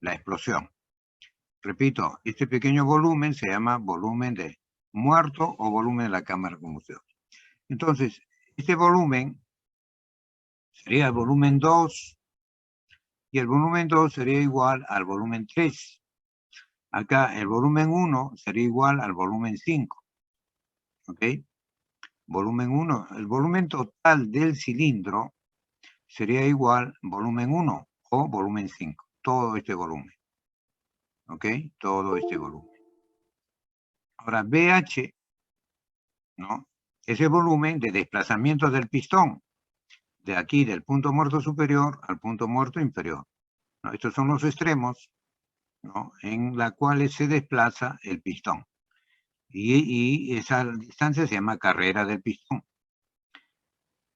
la explosión. Repito, este pequeño volumen se llama volumen de muerto o volumen de la cámara de combustión. Entonces, este volumen sería el volumen 2 y el volumen 2 sería igual al volumen 3. Acá el volumen 1 sería igual al volumen 5. ¿Ok? Volumen 1, el volumen total del cilindro sería igual volumen 1 o volumen 5. Todo este volumen. ¿Ok? Todo este volumen. Ahora, BH, ¿no? Es el volumen de desplazamiento del pistón. De aquí, del punto muerto superior al punto muerto inferior. ¿No? Estos son los extremos, ¿no? En la cuales se desplaza el pistón. Y esa distancia se llama carrera del pistón.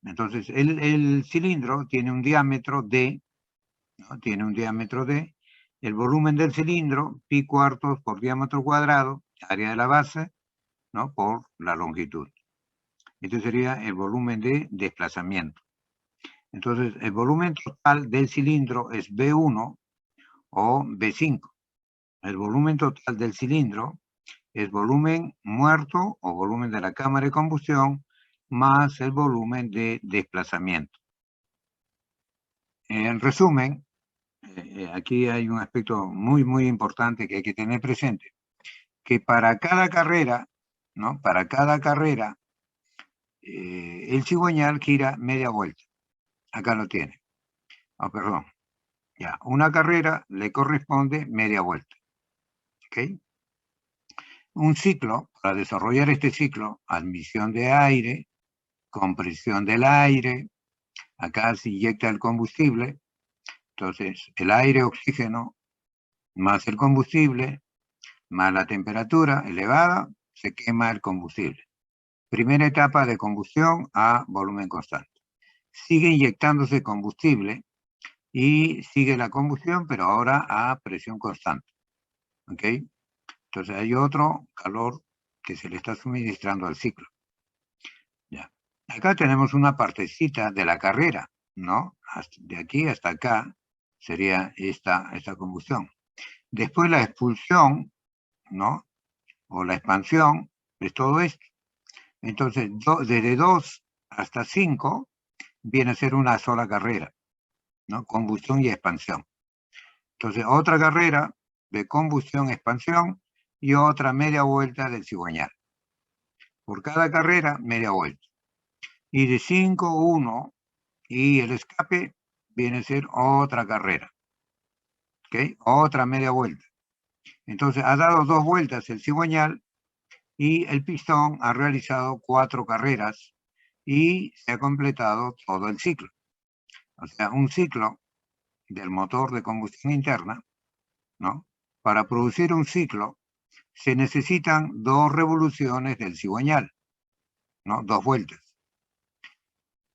Entonces, el cilindro tiene un diámetro D, ¿no? Tiene un diámetro D. El volumen del cilindro, pi cuartos por diámetro cuadrado, área de la base, ¿no? Por la longitud. Este sería el volumen de desplazamiento. Entonces, el volumen total del cilindro es B1 o B5. El volumen total del cilindro es volumen muerto o volumen de la cámara de combustión más el volumen de desplazamiento. En resumen, aquí hay un aspecto muy importante que hay que tener presente, que para cada carrera, ¿no? Para cada carrera, el cigüeñal gira media vuelta. Acá lo tiene. Oh, perdón. Ya, una carrera le corresponde media vuelta. ¿Ok? Un ciclo, para desarrollar este ciclo, admisión de aire, compresión del aire, acá se inyecta el combustible, entonces el aire, oxígeno, más el combustible, más la temperatura elevada, se quema el combustible. Primera etapa de combustión a volumen constante. Sigue inyectándose combustible y sigue la combustión, pero ahora a presión constante. ¿Ok? Entonces hay otro calor que se le está suministrando al ciclo. Ya. Acá tenemos una partecita de la carrera, ¿no? De aquí hasta acá sería esta combustión. Después la expulsión, ¿no? O la expansión es todo esto. Entonces, desde 2 hasta 5 viene a ser una sola carrera, ¿no? Combustión y expansión. Entonces, otra carrera de combustión, expansión y otra media vuelta del cigüeñal. Por cada carrera, media vuelta. Y de 5, 1, y el escape viene a ser otra carrera. ¿Ok? Otra media vuelta. Entonces, ha dado 2 vueltas el cigüeñal y el pistón ha realizado 4 carreras y se ha completado todo el ciclo. O sea, un ciclo del motor de combustión interna, ¿no? Para producir un ciclo se necesitan 2 revoluciones del cigüeñal, ¿no? 2 vueltas.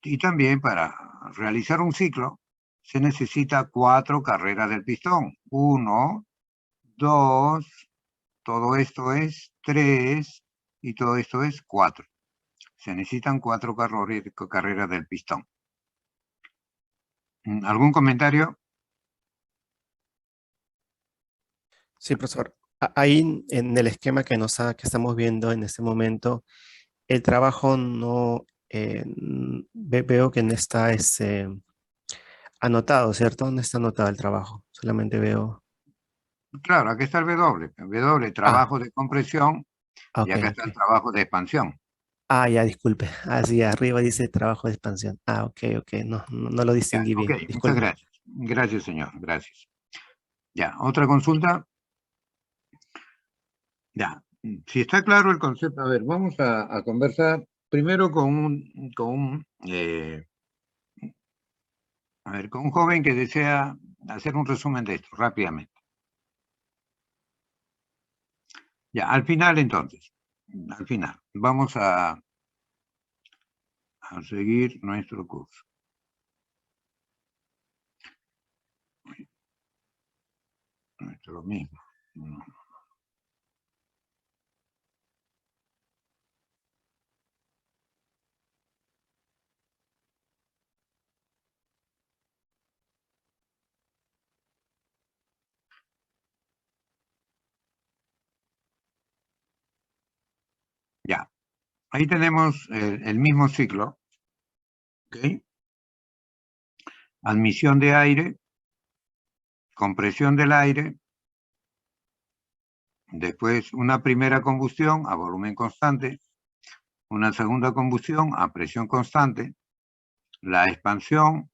Y también para realizar un ciclo se necesita 4 carreras del pistón. 1, 2, todo esto es 3 y todo esto es 4. Se necesitan 4 carreras del pistón. ¿Algún comentario? Sí, profesor. Ahí en el esquema que estamos viendo en este momento, el trabajo no veo que no está anotado, ¿cierto? No está anotado el trabajo. Solamente veo. Claro, aquí está el W. W, Ah, trabajo de compresión, y ok, acá está ok. el trabajo de expansión. Ah, ya, disculpe. Ah, sí, arriba dice trabajo de expansión. Ah, ok, ok. No, no lo Ya, distinguí ok, bien. muchas Disculpe. gracias. Gracias, señor, gracias. Ya, otra consulta. Ya, si está claro el concepto, a ver, vamos a conversar primero con un joven que desea hacer un resumen de esto rápidamente. Ya, al final entonces, al final, vamos a seguir nuestro curso. Nuestro mismo. No. ahí tenemos el mismo ciclo, ¿ok? Admisión de aire, compresión del aire, después una primera combustión a volumen constante, una segunda combustión a presión constante, la expansión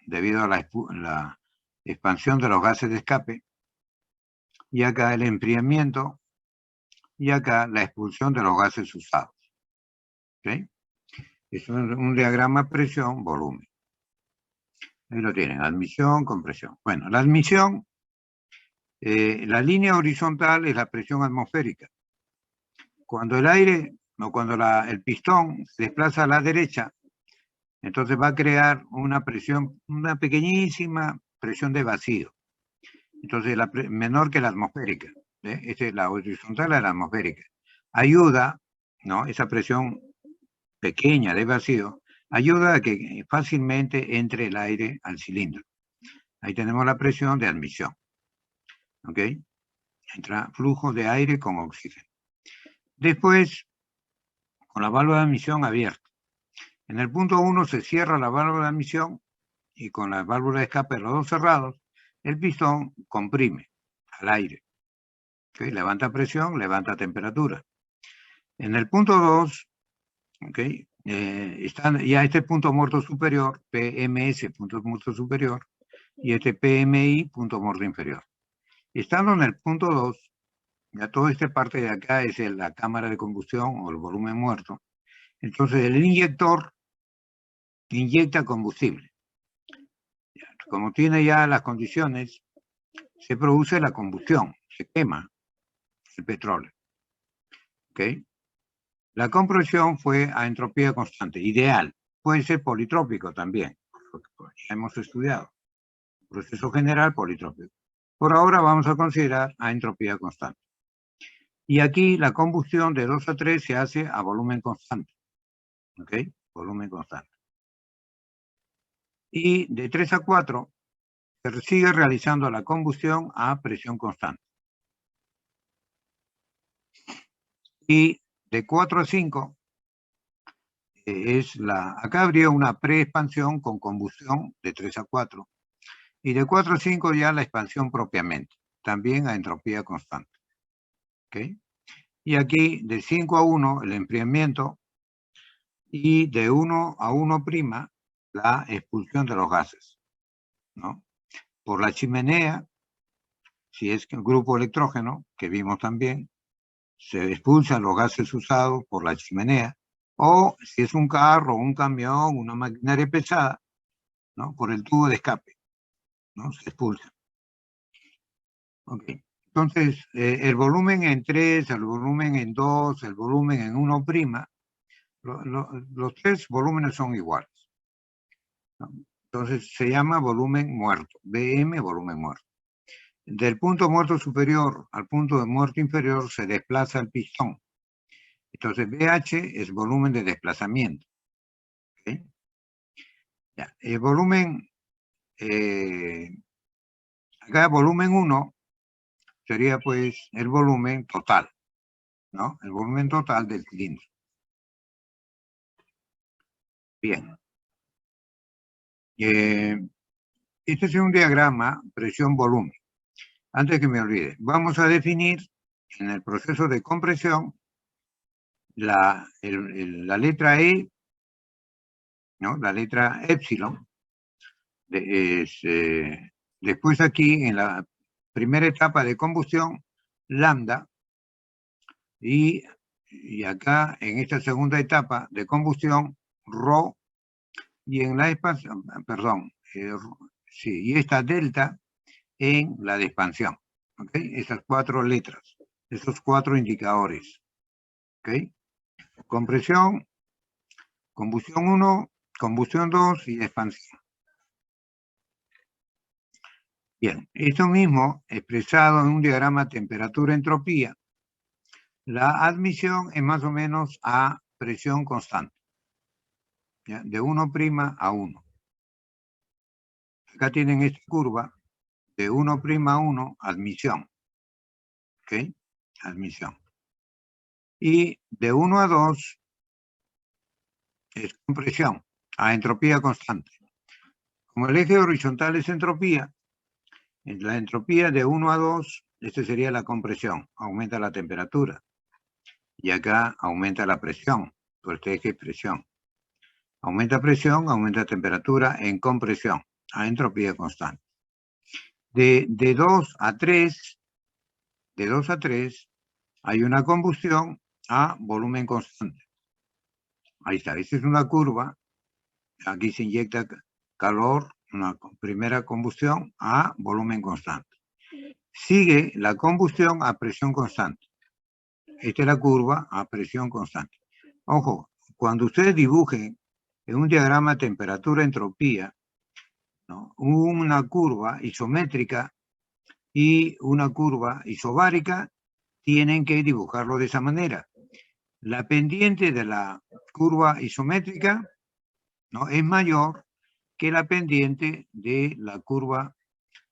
debido a la expansión de los gases de escape, y acá el enfriamiento, y acá la expulsión de los gases usados. ¿Okay? Es un diagrama presión-volumen. Ahí lo tienen, admisión, compresión. Bueno, la admisión, la línea horizontal es la presión atmosférica. Cuando el aire, o cuando el pistón se desplaza a la derecha, entonces va a crear una presión, una pequeñísima presión de vacío. Entonces, menor que la atmosférica. Esta es la horizontal a la atmosférica. Ayuda, ¿no? Esa presión pequeña de vacío, ayuda a que fácilmente entre el aire al cilindro. Ahí tenemos la presión de admisión. ¿Ok? Entra flujo de aire con oxígeno. Después, con la válvula de admisión abierta. En el punto 1 se cierra la válvula de admisión y con la válvula de escape los dos cerrados, el pistón comprime al aire. ¿Okay? Levanta presión, levanta temperatura. En el punto 2, ¿okay? Están ya este punto muerto superior, PMS, punto muerto superior, y este PMI, punto muerto inferior. Estando en el punto 2, ya toda esta parte de acá es la cámara de combustión o el volumen muerto. Entonces el inyector inyecta combustible. Como tiene ya las condiciones, se produce la combustión, se quema el petróleo. ¿Ok? La compresión fue a entropía constante, ideal. Puede ser politrópico también, lo que ya hemos estudiado. Proceso general politrópico. Por ahora vamos a considerar a entropía constante. Y aquí la combustión de 2 a 3 se hace a volumen constante. ¿Ok? Volumen constante. Y de 3 a 4 se sigue realizando la combustión a presión constante. Y de 4 a 5 acá habría una preexpansión con combustión de 3 a 4. Y de 4 a 5 ya la expansión propiamente, también a entropía constante. ¿Okay? Y aquí de 5 a 1 el enfriamiento y de 1 a 1' la expulsión de los gases, ¿no? Por la chimenea, si es el grupo electrógeno, que vimos también, se expulsan los gases usados por la chimenea, o si es un carro, un camión, una maquinaria pesada, ¿no? Por el tubo de escape, ¿no? Se expulsa. Ok. Entonces, el volumen en 3, el volumen en 2, el volumen en 1', los tres volúmenes son iguales, ¿no? Entonces, se llama volumen muerto, BM, volumen muerto. Del punto muerto superior al punto de muerto inferior se desplaza el pistón. Entonces, BH es volumen de desplazamiento. ¿Okay? Ya. El volumen, acá volumen 1 sería pues el volumen total, ¿no? El volumen total del cilindro. Bien. Este es un diagrama presión-volumen. Antes que me olvide, vamos a definir en el proceso de compresión la letra E, ¿no? La letra épsilon. Después aquí en la primera etapa de combustión, lambda, y acá en esta segunda etapa de combustión, rho, y en la expansión, perdón, sí, y esta delta en la de expansión. ¿Ok? Esas 4 letras, esos 4 indicadores. ¿Ok? Compresión, combustión 1, combustión 2 y expansión. Bien, esto mismo expresado en un diagrama temperatura-entropía, la admisión es más o menos a presión constante, ¿ya? De 1' a 1. Acá tienen esta curva de 1' a 1, admisión. ¿Ok? Admisión. Y de 1 a 2, es compresión, a entropía constante. Como el eje horizontal es entropía, en la entropía de 1 a 2, este sería la compresión, aumenta la temperatura. Y acá aumenta la presión, por este eje es presión. Aumenta presión, aumenta temperatura en compresión, a entropía constante. De 2 a 3, de 2 a 3, hay una combustión a volumen constante. Ahí está, esta es una curva. Aquí se inyecta calor, una primera combustión a volumen constante. Sigue la combustión a presión constante. Esta es la curva a presión constante. Ojo, cuando ustedes dibujen en un diagrama temperatura-entropía, ¿no?, una curva isométrica y una curva isobárica, tienen que dibujarlo de esa manera. La pendiente de la curva isométrica, ¿no?, es mayor que la pendiente de la curva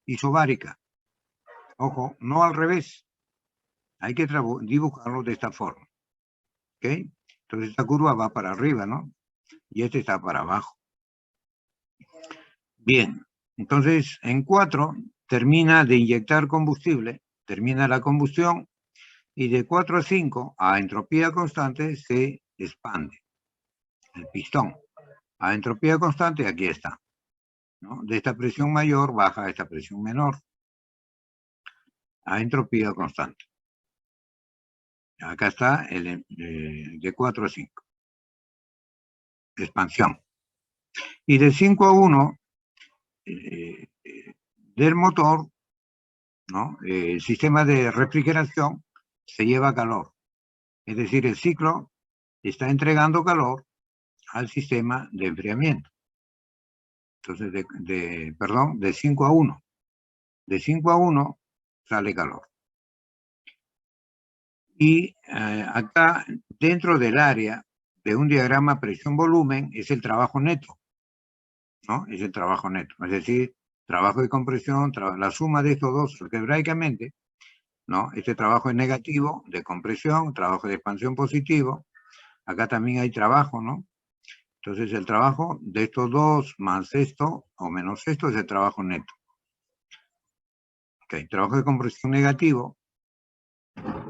isobárica. Ojo, no al revés. Hay que dibujarlo de esta forma. ¿Ok? Entonces esta curva va para arriba, ¿no? Y este está para abajo. Bien, entonces en 4 termina de inyectar combustible, termina la combustión, y de 4 a 5 a entropía constante se expande el pistón. A entropía constante aquí está, ¿no? De esta presión mayor baja a esta presión menor, a entropía constante. Acá está el de 4 a 5. Expansión. Y de 5 a 1 del motor, ¿no?, el sistema de refrigeración se lleva calor. Es decir, el ciclo está entregando calor al sistema de enfriamiento. Entonces, de 5 a 1. De 5 a 1 sale calor. Y acá, dentro del área de un diagrama presión-volumen, es el trabajo neto, ¿no? Es el trabajo neto. Es decir, trabajo de compresión, la suma de estos dos algebraicamente, ¿no? Este trabajo es negativo de compresión, trabajo de expansión positivo. Acá también hay trabajo, ¿no? Entonces el trabajo de estos dos más esto o menos esto es el trabajo neto. Ok, trabajo de compresión negativo.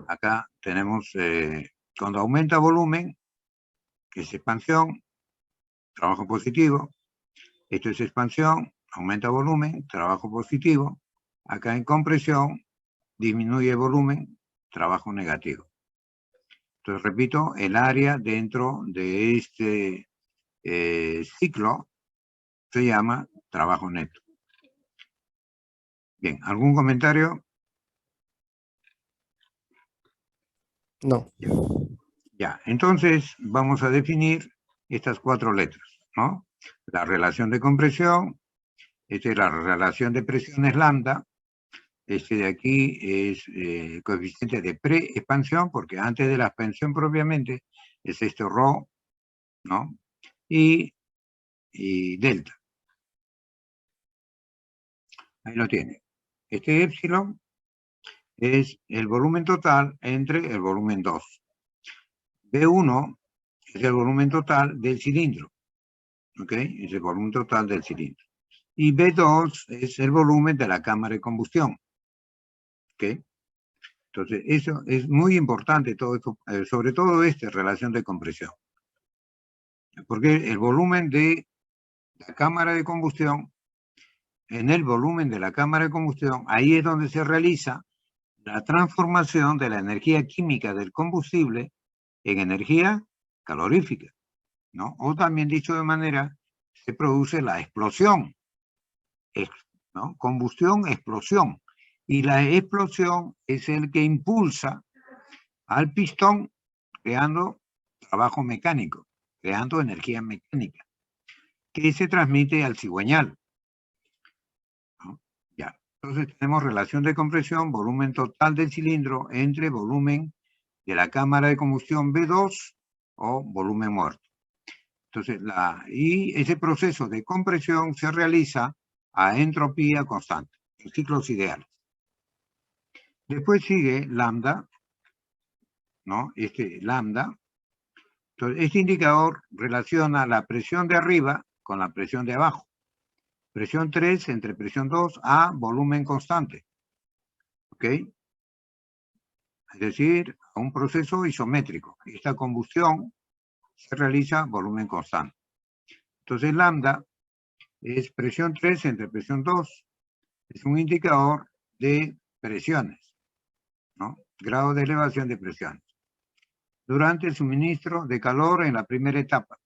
Acá tenemos, cuando aumenta volumen, que es expansión, trabajo positivo. Esto es expansión, aumenta volumen, trabajo positivo. Acá en compresión, disminuye volumen, trabajo negativo. Entonces, repito, el área dentro de este ciclo se llama trabajo neto. Bien, ¿algún comentario? No. Ya, entonces vamos a definir estas 4 letras, ¿no? La relación de compresión, esta es la relación de presiones lambda, este de aquí es coeficiente de pre-expansión, porque antes de la expansión propiamente es este ρ, ¿no? Y delta. Ahí lo tiene. Este épsilon es el volumen total entre el volumen 2. B1 es el volumen total del cilindro, ¿ok? Es el volumen total del cilindro. Y B2 es el volumen de la cámara de combustión, ¿ok? Entonces, eso es muy importante, todo esto, sobre todo esta relación de compresión. Porque el volumen de la cámara de combustión, en el volumen de la cámara de combustión, ahí es donde se realiza la transformación de la energía química del combustible en energía calorífica, ¿no? O también dicho de manera, se produce la explosión, ¿no? Combustión, explosión. Y la explosión es el que impulsa al pistón creando trabajo mecánico, creando energía mecánica, que se transmite al cigüeñal, ¿no? Ya. Entonces tenemos relación de compresión, volumen total del cilindro entre volumen de la cámara de combustión B2 o volumen muerto. Entonces, y ese proceso de compresión se realiza a entropía constante, en ciclos ideales. Después sigue lambda, ¿no? Este lambda Entonces, este indicador relaciona la presión de arriba con la presión de abajo. Presión 3 entre presión 2 a volumen constante. ¿Ok? Es decir, a un proceso isométrico. Esta combustión se realiza a volumen constante. Entonces, lambda es presión 3 entre presión 2. Es un indicador de presiones, ¿no? Grado de elevación de presiones. Durante el suministro de calor en la primera etapa.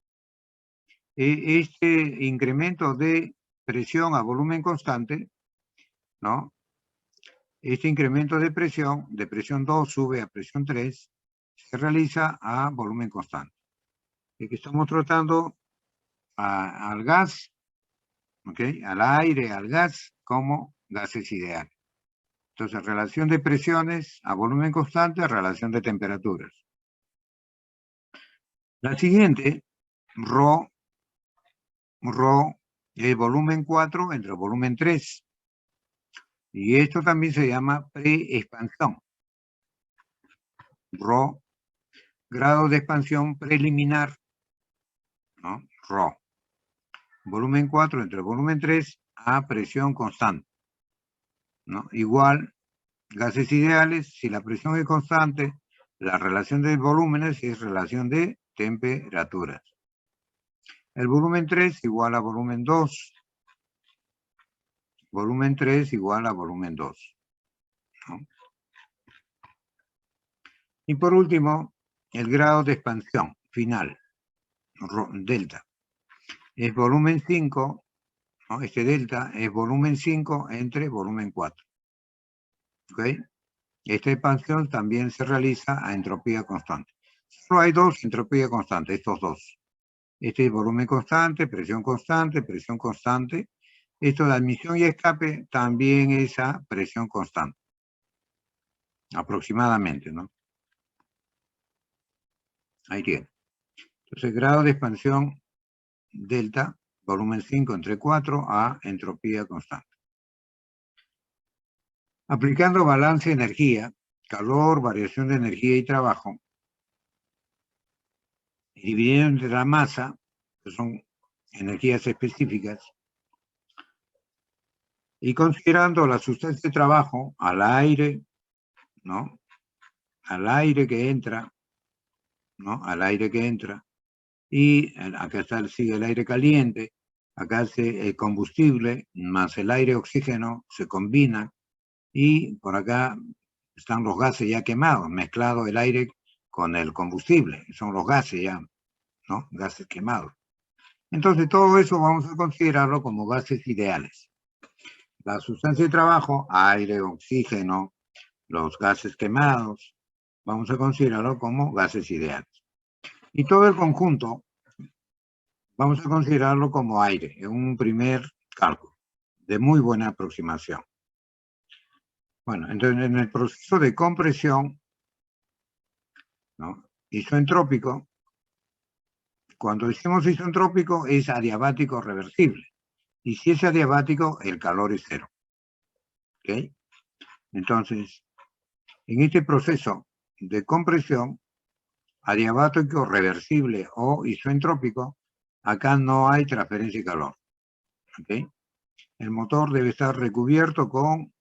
Este incremento de presión a volumen constante, ¿no? Este incremento de presión 2 sube a presión 3, se realiza a volumen constante. Que estamos tratando al gas, ¿ok? Al aire, al gas, como gases ideales. Entonces, relación de presiones a volumen constante, relación de temperaturas. La siguiente, ρ es volumen 4 entre volumen 3. Y esto también se llama preexpansión. Rho, grado de expansión preliminar, ¿no? Rho. Volumen 4 entre volumen 3 a presión constante, ¿no? Igual, gases ideales, si la presión es constante, la relación de volúmenes es relación de temperaturas. El volumen 3 igual a volumen 2. Volumen 3 igual a volumen 2. ¿No? Y por último, el grado de expansión final, delta. Es volumen 5, ¿no? Este delta es volumen 5 entre volumen 4. ¿Ok? Esta expansión también se realiza a entropía constante. Solo hay dos entropías constantes, estos dos. Este es volumen constante, presión constante, presión constante. Esto de admisión y escape también es a presión constante. Aproximadamente, ¿no? Ahí tiene. Entonces, grado de expansión delta, volumen 5 entre 4 a entropía constante. Aplicando balance de energía, calor, variación de energía y trabajo, y dividiendo entre la masa, que son energías específicas, y considerando la sustancia de trabajo al aire, ¿no? Al aire que entra, ¿no? Al aire que entra, y acá sigue el aire caliente, acá el combustible más el aire oxígeno se combina, y por acá están los gases ya quemados, mezclado el aire con el combustible, son los gases ya, ¿no? Gases quemados. Entonces todo eso vamos a considerarlo como gases ideales. La sustancia de trabajo, aire, oxígeno, los gases quemados, vamos a considerarlo como gases ideales. Y todo el conjunto vamos a considerarlo como aire, en un primer cálculo, de muy buena aproximación. Bueno, entonces en el proceso de compresión, ¿no? Isoentrópico, cuando decimos isoentrópico es adiabático reversible. Y si es adiabático, el calor es cero. ¿Ok? Entonces, en este proceso de compresión, adiabático reversible o isoentrópico, acá no hay transferencia de calor. ¿Ok? El motor debe estar recubierto con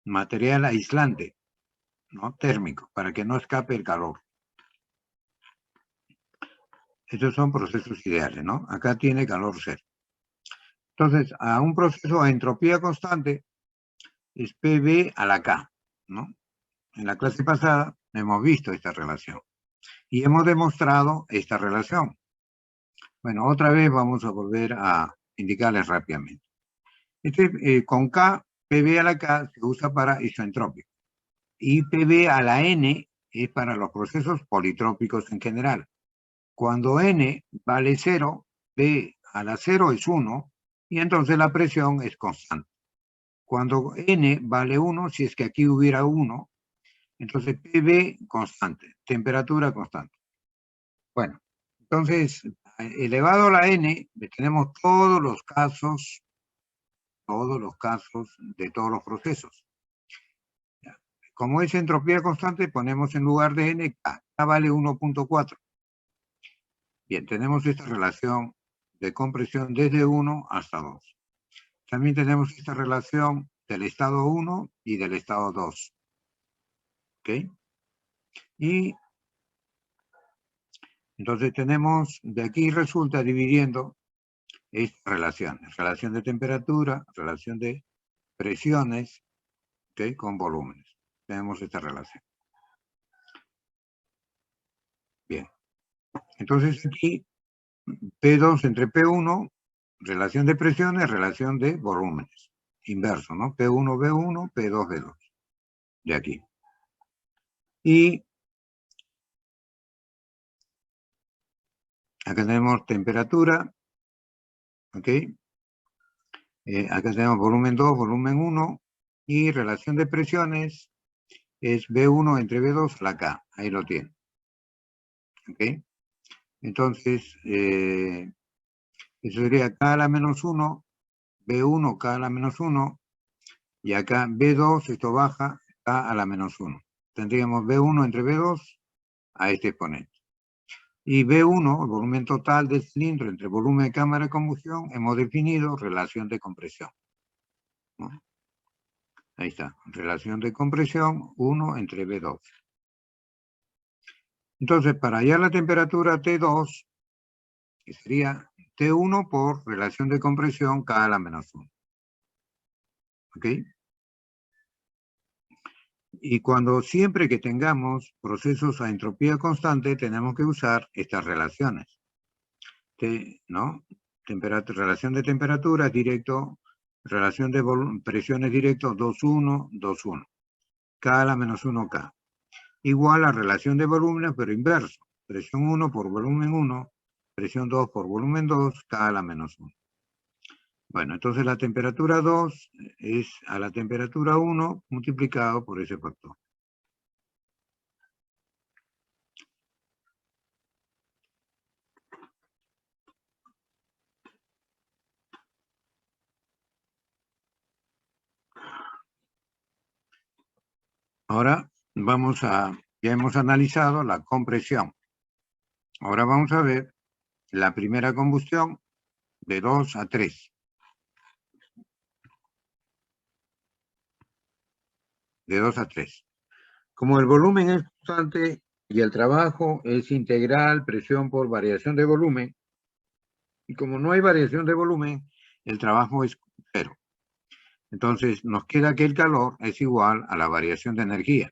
material aislante, ¿no? Térmico, para que no escape el calor. Estos son procesos ideales, ¿no? Acá tiene calor cero. Entonces, a un proceso a entropía constante es PV a la K, ¿no? En la clase pasada hemos visto esta relación y hemos demostrado esta relación. Bueno, otra vez vamos a volver a indicarles rápidamente. Con K, PV a la K se usa para isoentrópico y PV a la N es para los procesos politrópicos en general. Cuando N vale 0, P a la 0 es 1 y entonces la presión es constante. Cuando N vale 1, si es que aquí hubiera 1, entonces PV constante, temperatura constante. Bueno, entonces, elevado a la N, tenemos todos los casos de todos los procesos. Como es entropía constante, ponemos en lugar de N K. K vale 1.4. Bien, tenemos esta relación de compresión desde 1 hasta 2. También tenemos esta relación del estado 1 y del estado 2. ¿Ok? Y entonces tenemos, de aquí resulta dividiendo esta relación de temperatura, relación de presiones, ¿ok? Con volúmenes. Tenemos esta relación. Bien. Entonces aquí P2 entre P1, relación de presiones, relación de volúmenes. Inverso, ¿no? P1, V1, P2, V2. De aquí. Y acá tenemos temperatura, ¿ok? Acá tenemos volumen 2, volumen 1, y relación de presiones es V1 entre V2, la K. Ahí lo tiene. ¿Ok? Entonces, eso sería K a la menos 1, V1, K a la menos 1, y acá V2, esto baja, K a la menos 1. Tendríamos V1 entre V2 a este exponente. Y V1, el volumen total del cilindro entre volumen de cámara de combustión, hemos definido relación de compresión, ¿no? Ahí está, relación de compresión 1 entre V2. Entonces, para hallar la temperatura T2, que sería T1 por relación de compresión K a la menos 1. ¿Ok? Y siempre que tengamos procesos a entropía constante, tenemos que usar estas relaciones. ¿No? Relación de temperatura directo, relación de presiones directo 2,1, 2,1. K a la menos 1K. Igual a relación de volúmenes, pero inverso. Presión 1 por volumen 1, presión 2 por volumen 2, K a la menos 1. Bueno, entonces la temperatura 2 es a la temperatura 1 multiplicado por ese factor. Ahora ya hemos analizado la compresión. Ahora vamos a ver la primera combustión de 2 a 3. De 2 a 3. Como el volumen es constante y el trabajo es integral, presión por variación de volumen, y como no hay variación de volumen, el trabajo es 0. Entonces nos queda que el calor es igual a la variación de energía.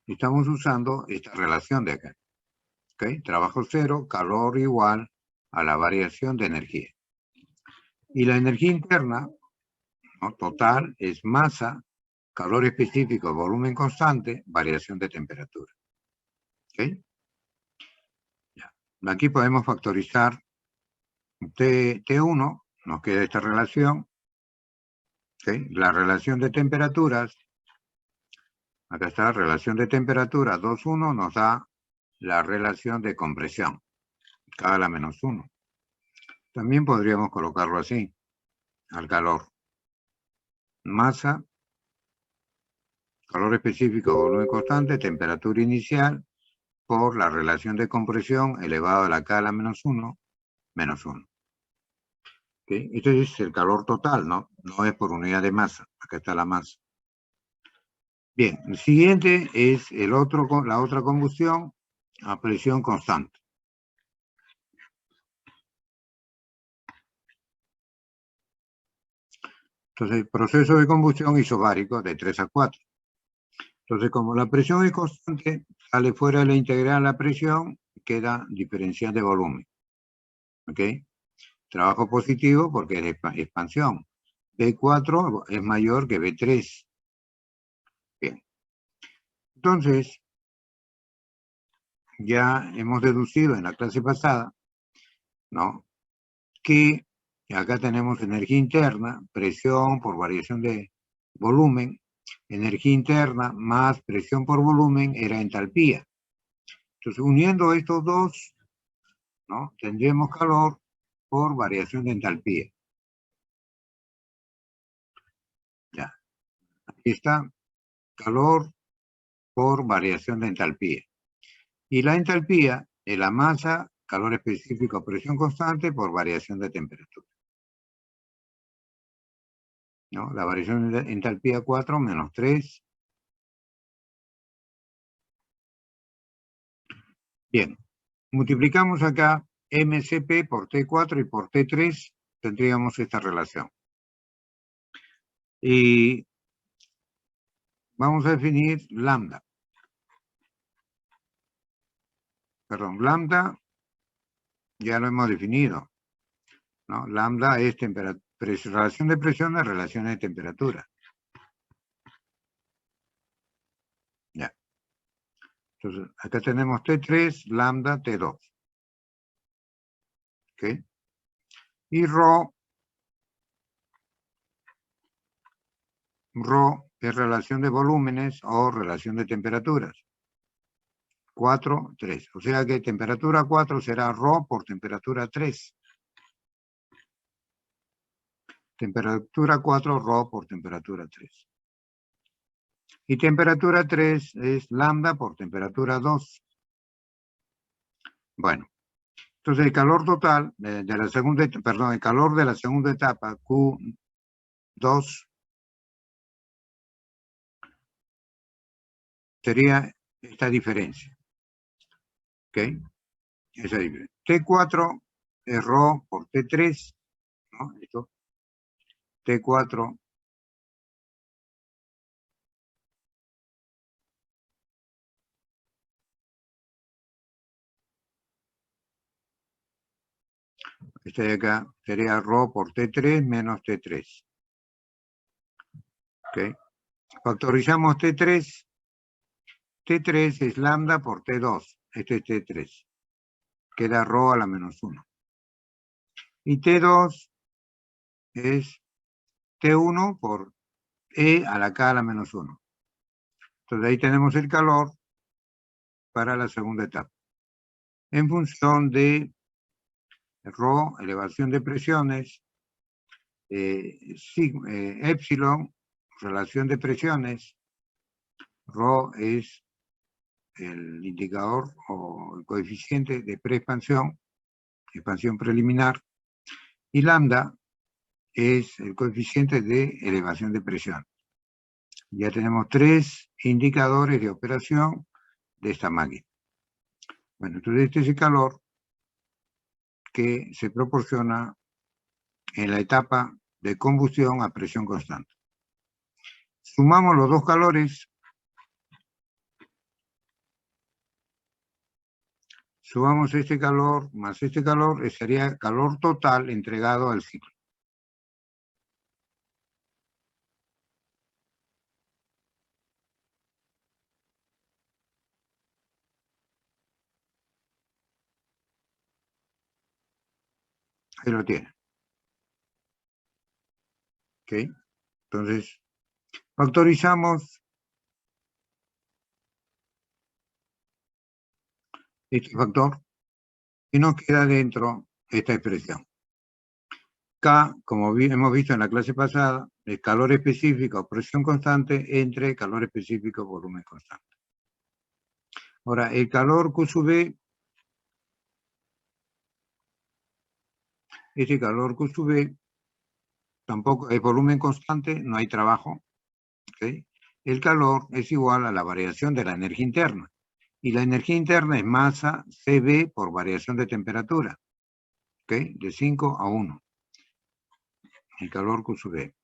Estamos usando esta relación de acá. ¿Okay? Trabajo 0, calor igual a la variación de energía. Y la energía interna, ¿no? Total, es masa, calor específico, volumen constante, variación de temperatura. ¿Okay? Ya. Aquí podemos factorizar T1, nos queda esta relación. ¿Okay? La relación de temperaturas, acá está, relación de temperatura 2,1 nos da la relación de compresión, K a la menos 1. También podríamos colocarlo así, al calor. Masa, calor específico, volumen constante, temperatura inicial, por la relación de compresión elevado a la K a la menos 1, menos 1. ¿Okay? Esto es el calor total, ¿no? No es por unidad de masa. Acá está la masa. Bien, el siguiente es la otra combustión a presión constante. Entonces, proceso de combustión isobárico de 3 a 4. Entonces, como la presión es constante, sale fuera de la integral la presión, queda diferencial de volumen. ¿Ok? Trabajo positivo porque es expansión. B4 es mayor que B3. Bien. Entonces, ya hemos deducido en la clase pasada, ¿no? Que acá tenemos energía interna, presión por variación de volumen, energía interna más presión por volumen era entalpía. Entonces, uniendo estos dos, ¿no? Tendríamos calor por variación de entalpía. Ya, aquí está, calor por variación de entalpía. Y la entalpía es la masa calor específico a presión constante por variación de temperatura. ¿No? La variación de entalpía 4 menos 3. Bien, multiplicamos acá MCP por T4 y por T3, tendríamos esta relación. Y vamos a definir lambda. Perdón, lambda ya lo hemos definido, ¿no? Lambda es relación de presión a relación de temperatura. Ya. Entonces, acá tenemos T3, lambda, T2. ¿Ok? Y ρ es relación de volúmenes o relación de temperaturas. 4, 3. O sea que temperatura 4 será ρ por temperatura 3. Temperatura 4, ρ por temperatura 3. Y temperatura 3 es lambda por temperatura 2. Bueno, entonces el calor total de la segunda, perdón, el calor de la segunda etapa, Q2, sería esta diferencia. ¿Ok? Esa diferencia. T4 es ρ por T3, ¿no? Esto. T4 este de acá sería ρ por T3 menos T3. ¿Ok? Factorizamos T3. T3 es lambda por T2. Este es T3. Queda ρ a la menos 1. Y T2 es T1 por E a la K a la menos 1. Entonces ahí tenemos el calor para la segunda etapa. En función de ρ, elevación de presiones, epsilon, relación de presiones, ρ es el indicador o el coeficiente de preexpansión, expansión preliminar, y lambda es el coeficiente de elevación de presión. Ya tenemos 3 indicadores de operación de esta máquina. Bueno, entonces este es el calor que se proporciona en la etapa de combustión a presión constante. Sumamos los dos calores. Sumamos este calor más este calor, sería calor total entregado al ciclo. Ahí lo tiene. ¿Ok? Entonces, factorizamos este factor y nos queda dentro esta expresión. K, como hemos visto en la clase pasada, es calor específico, presión constante entre calor específico, volumen constante. Ahora, el calor Q sub B, este calor Q sub B, tampoco es volumen constante, no hay trabajo. ¿Okay? El calor es igual a la variación de la energía interna. Y la energía interna es masa CB por variación de temperatura. ¿Okay? De 5 a 1. El calor Q sub B,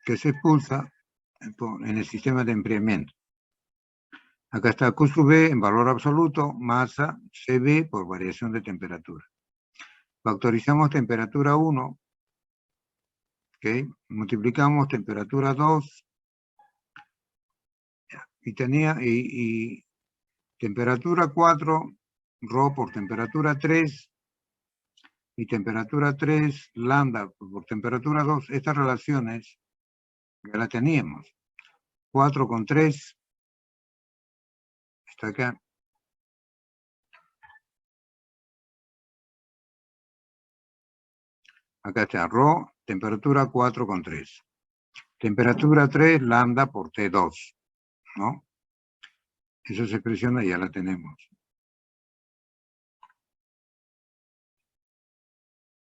que se expulsa en el sistema de enfriamiento. Acá está Q sub B en valor absoluto, masa CB por variación de temperatura. Factorizamos temperatura 1, ¿okay? Multiplicamos temperatura 2, y temperatura 4, ρ por temperatura 3, y temperatura 3, lambda por temperatura 2. Estas relaciones ya las teníamos. 4 con 3, está acá. Acá está ρ, temperatura 4 con 3. Temperatura 3, lambda por T2, ¿no? Esas expresiones ya las tenemos.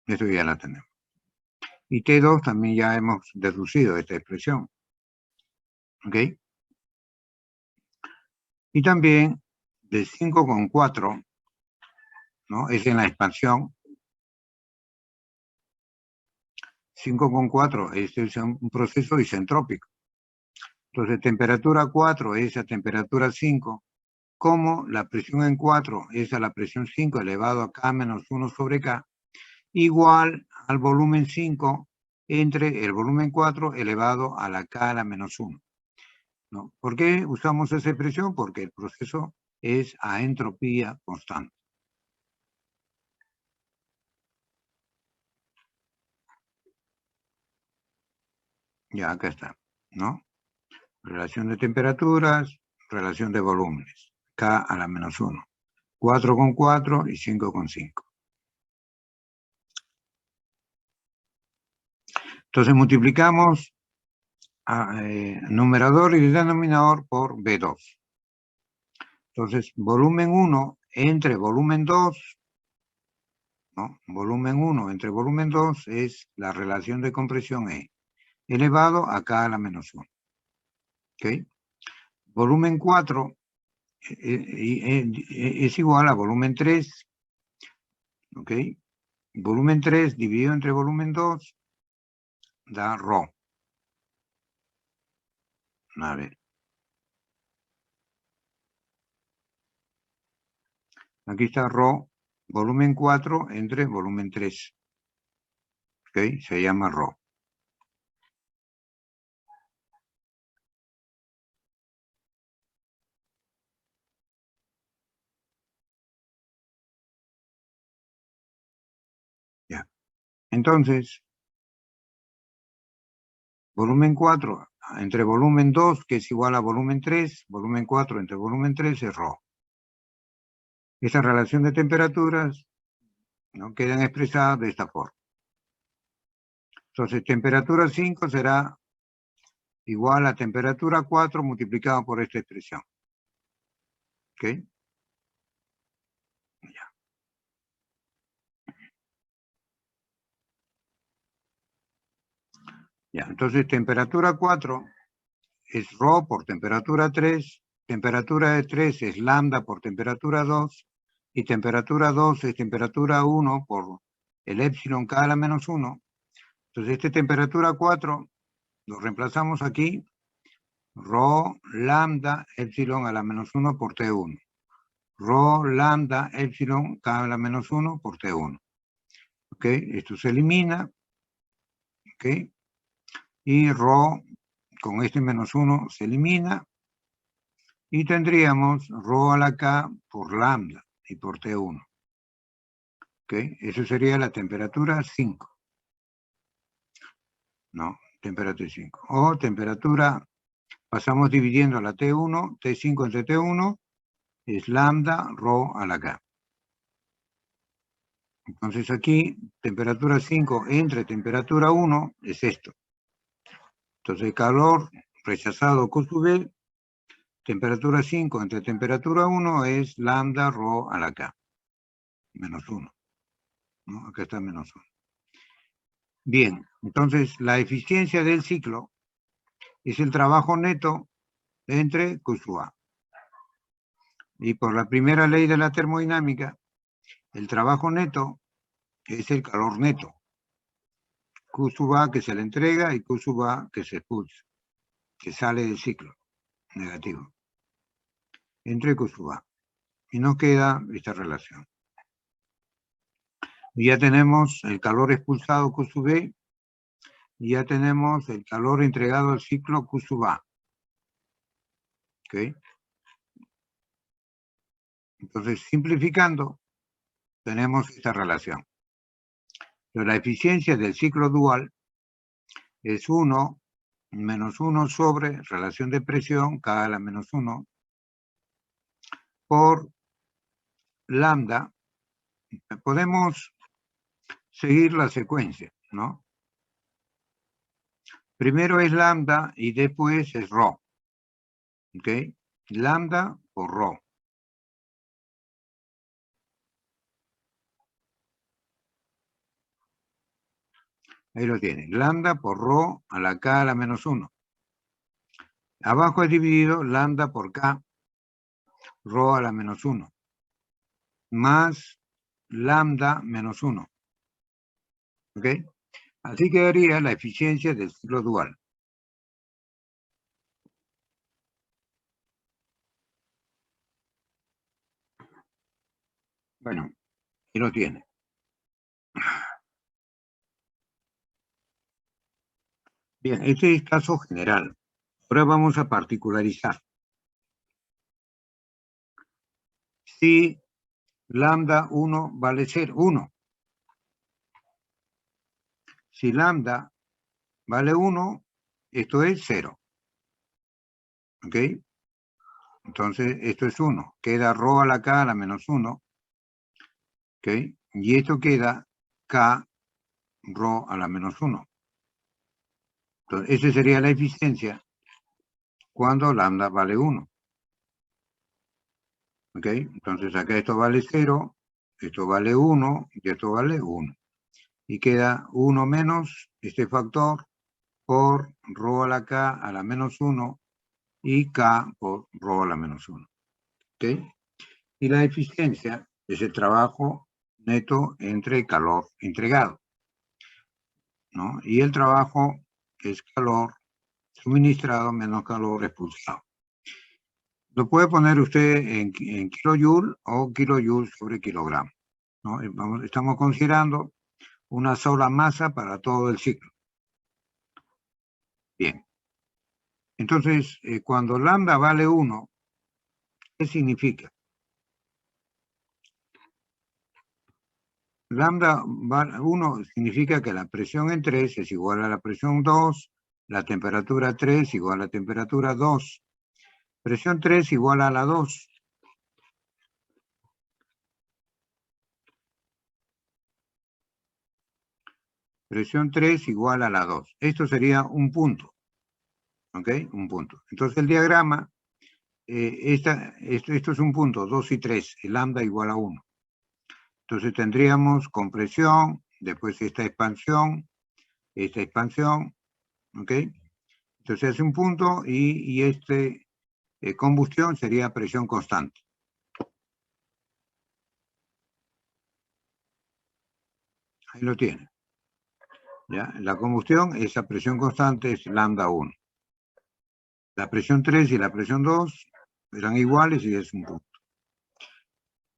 Eso ya la tenemos. Y T2 también ya hemos deducido esta expresión. ¿Ok? Y también de 5,4, ¿no? Es en la expansión. 5,4 es un proceso isentrópico. Entonces, temperatura 4 es a temperatura 5, como la presión en 4 es a la presión 5 elevado a K menos 1 sobre K, igual al volumen 5 entre el volumen 4 elevado a la K a la menos 1. ¿No? ¿Por qué usamos esa expresión? Porque el proceso es a entropía constante. Ya acá está, ¿no? Relación de temperaturas, relación de volúmenes. K a la menos 1. 4,4 y 5,5. Entonces multiplicamos numerador y denominador por B2. Entonces, volumen 1 entre volumen 2, ¿no? Volumen 1 entre volumen 2 es la relación de compresión E, elevado a K a la menos 1. ¿Ok? Volumen 4 es igual a volumen 3, ¿ok? Volumen 3 dividido entre volumen 2 da ρ. A ver. Aquí está ρ, volumen 4 entre volumen 3. ¿Ok? Se llama ρ. Ya. Entonces, volumen 4 entre volumen 2, que es igual a volumen 3, volumen 4 entre volumen 3 es ρ. Esta relación de temperaturas, ¿no?, quedan expresadas de esta forma. Entonces, temperatura 5 será igual a temperatura 4 multiplicado por esta expresión. ¿Ok? Ya. Ya, entonces temperatura 4 es ρ por temperatura 3, temperatura de 3 es lambda por temperatura 2, y temperatura 2 es temperatura 1 por el epsilon K a la menos 1. Entonces, esta temperatura 4 lo reemplazamos aquí, ρ lambda epsilon a la menos 1 por T1. Ρ lambda epsilon K a la menos 1 por T1. ¿Ok? Esto se elimina. ¿Ok? Y ρ con este menos 1 se elimina. Y tendríamos ρ a la K por lambda y por T1. ¿Ok? Eso sería la temperatura 5. No, temperatura 5. O temperatura, pasamos dividiendo la T1, T5 entre T1, es lambda ρ a la K. Entonces aquí, temperatura 5 entre temperatura 1 es esto. Entonces, calor rechazado Q sub B, temperatura 5 entre temperatura 1 es lambda ρ a la K, menos 1. ¿No? Acá está menos 1. Bien, entonces la eficiencia del ciclo es el trabajo neto entre Q sub A. Y por la primera ley de la termodinámica, el trabajo neto es el calor neto. Q sub A que se le entrega y Q sub A que se expulsa, que sale del ciclo negativo, entre Q sub A. Y nos queda esta relación. Y ya tenemos el calor expulsado Q sub B, y ya tenemos el calor entregado al ciclo Q sub A. ¿Ok? Entonces, simplificando, tenemos esta relación. Pero la eficiencia del ciclo dual es 1 menos 1 sobre relación de presión, K a la menos 1, por lambda. Podemos seguir la secuencia, ¿no? Primero es lambda y después es ρ. ¿Ok? Lambda por ρ. Ahí lo tiene. Lambda por rho a la K a la menos 1. Abajo es dividido lambda por K, rho a la menos 1. Más lambda menos 1. ¿Ok? Así quedaría la eficiencia del ciclo dual. Bueno, ahí lo tiene. Bien, este es caso general. Ahora vamos a particularizar. Si lambda 1 vale 0, 1. Si lambda vale 1, esto es 0. ¿Ok? Entonces, esto es 1. Queda rho a la K a la menos 1. ¿Ok? Y esto queda K rho a la menos 1. Entonces, esa sería la eficiencia cuando lambda vale 1. ¿Ok? Entonces, acá esto vale 0, esto vale 1 y esto vale 1. Y queda 1 menos este factor por rho a la K a la menos 1 y K por rho a la menos 1. ¿Ok? Y la eficiencia es el trabajo neto entre calor entregado, ¿no? Y el trabajo es calor suministrado menos calor expulsado. Lo puede poner usted en kilojoule o kilojoule sobre kilogramo, ¿no? Estamos considerando una sola masa para todo el ciclo. Bien. Entonces, cuando lambda vale 1, ¿qué significa? Lambda 1 significa que la presión en 3 es igual a la presión 2, la temperatura 3 igual a la temperatura 2, presión 3 igual a la 2. Presión 3 igual a la 2. Esto sería un punto. ¿Ok? Un punto. Entonces el diagrama, esto es un punto, 2 y 3, el lambda igual a 1. Entonces tendríamos compresión, después esta expansión, ¿ok? Entonces hace un punto y combustión sería presión constante. Ahí lo tiene. ¿Ya? La combustión, esa presión constante es lambda 1. La presión 3 y la presión 2 eran iguales y es un punto.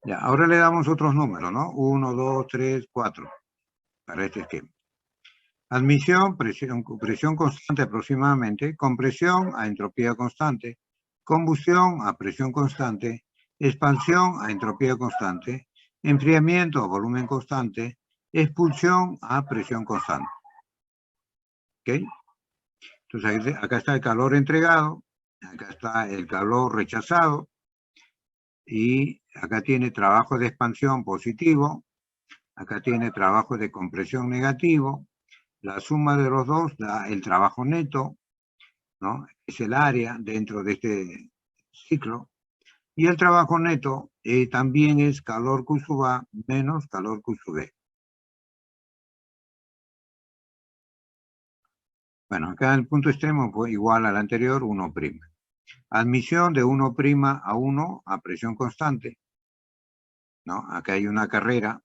Ya, ahora le damos otros números, ¿no? 1, 2, 3, 4 para este esquema. Admisión, presión constante aproximadamente, compresión a entropía constante, combustión a presión constante, expansión a entropía constante, enfriamiento a volumen constante, expulsión a presión constante. ¿Ok? Entonces acá está el calor entregado, acá está el calor rechazado, y acá tiene trabajo de expansión positivo, acá tiene trabajo de compresión negativo. La suma de los dos da el trabajo neto, ¿no? Es el área dentro de este ciclo. Y el trabajo neto también es calor Q sub A menos calor Q sub B. Bueno, acá el punto extremo fue igual al anterior, 1'. Admisión de 1' a 1 a presión constante, ¿no? Acá hay una carrera,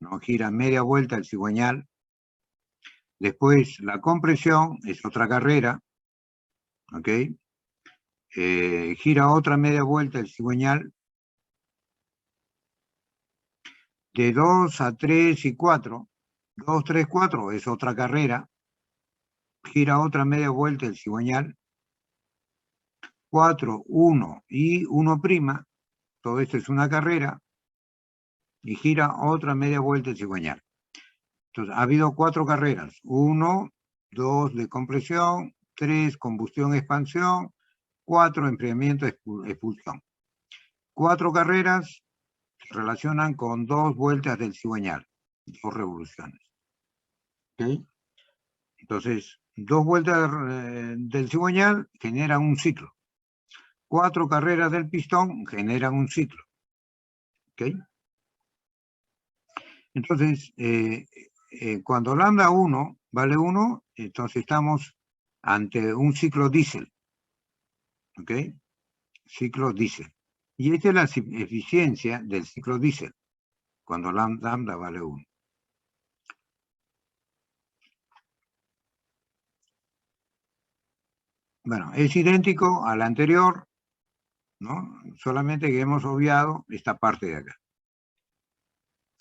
¿no? Gira media vuelta el cigüeñal. Después la compresión es otra carrera, ¿ok? Gira otra media vuelta el cigüeñal. De 2 a 3 y 4, 2, 3, 4 es otra carrera. Gira otra media vuelta el cigüeñal. 4, 1 y 1', todo esto es una carrera. Y gira otra media vuelta el cigüeñal. Entonces, ha habido 4 carreras. 1, 2 de compresión, 3 combustión, expansión, 4 enfriamiento, expulsión. 4 carreras se relacionan con 2 vueltas del cigüeñal, 2 revoluciones. ¿Ok? Entonces, 2 vueltas del cigüeñal generan un ciclo. 4 carreras del pistón generan un ciclo. ¿Ok? Entonces, cuando lambda 1 vale 1, entonces estamos ante un ciclo diésel. ¿Ok? Ciclo diésel. Y esta es la eficiencia del ciclo diésel, cuando lambda vale 1. Bueno, es idéntico al anterior, ¿no? Solamente que hemos obviado esta parte de acá.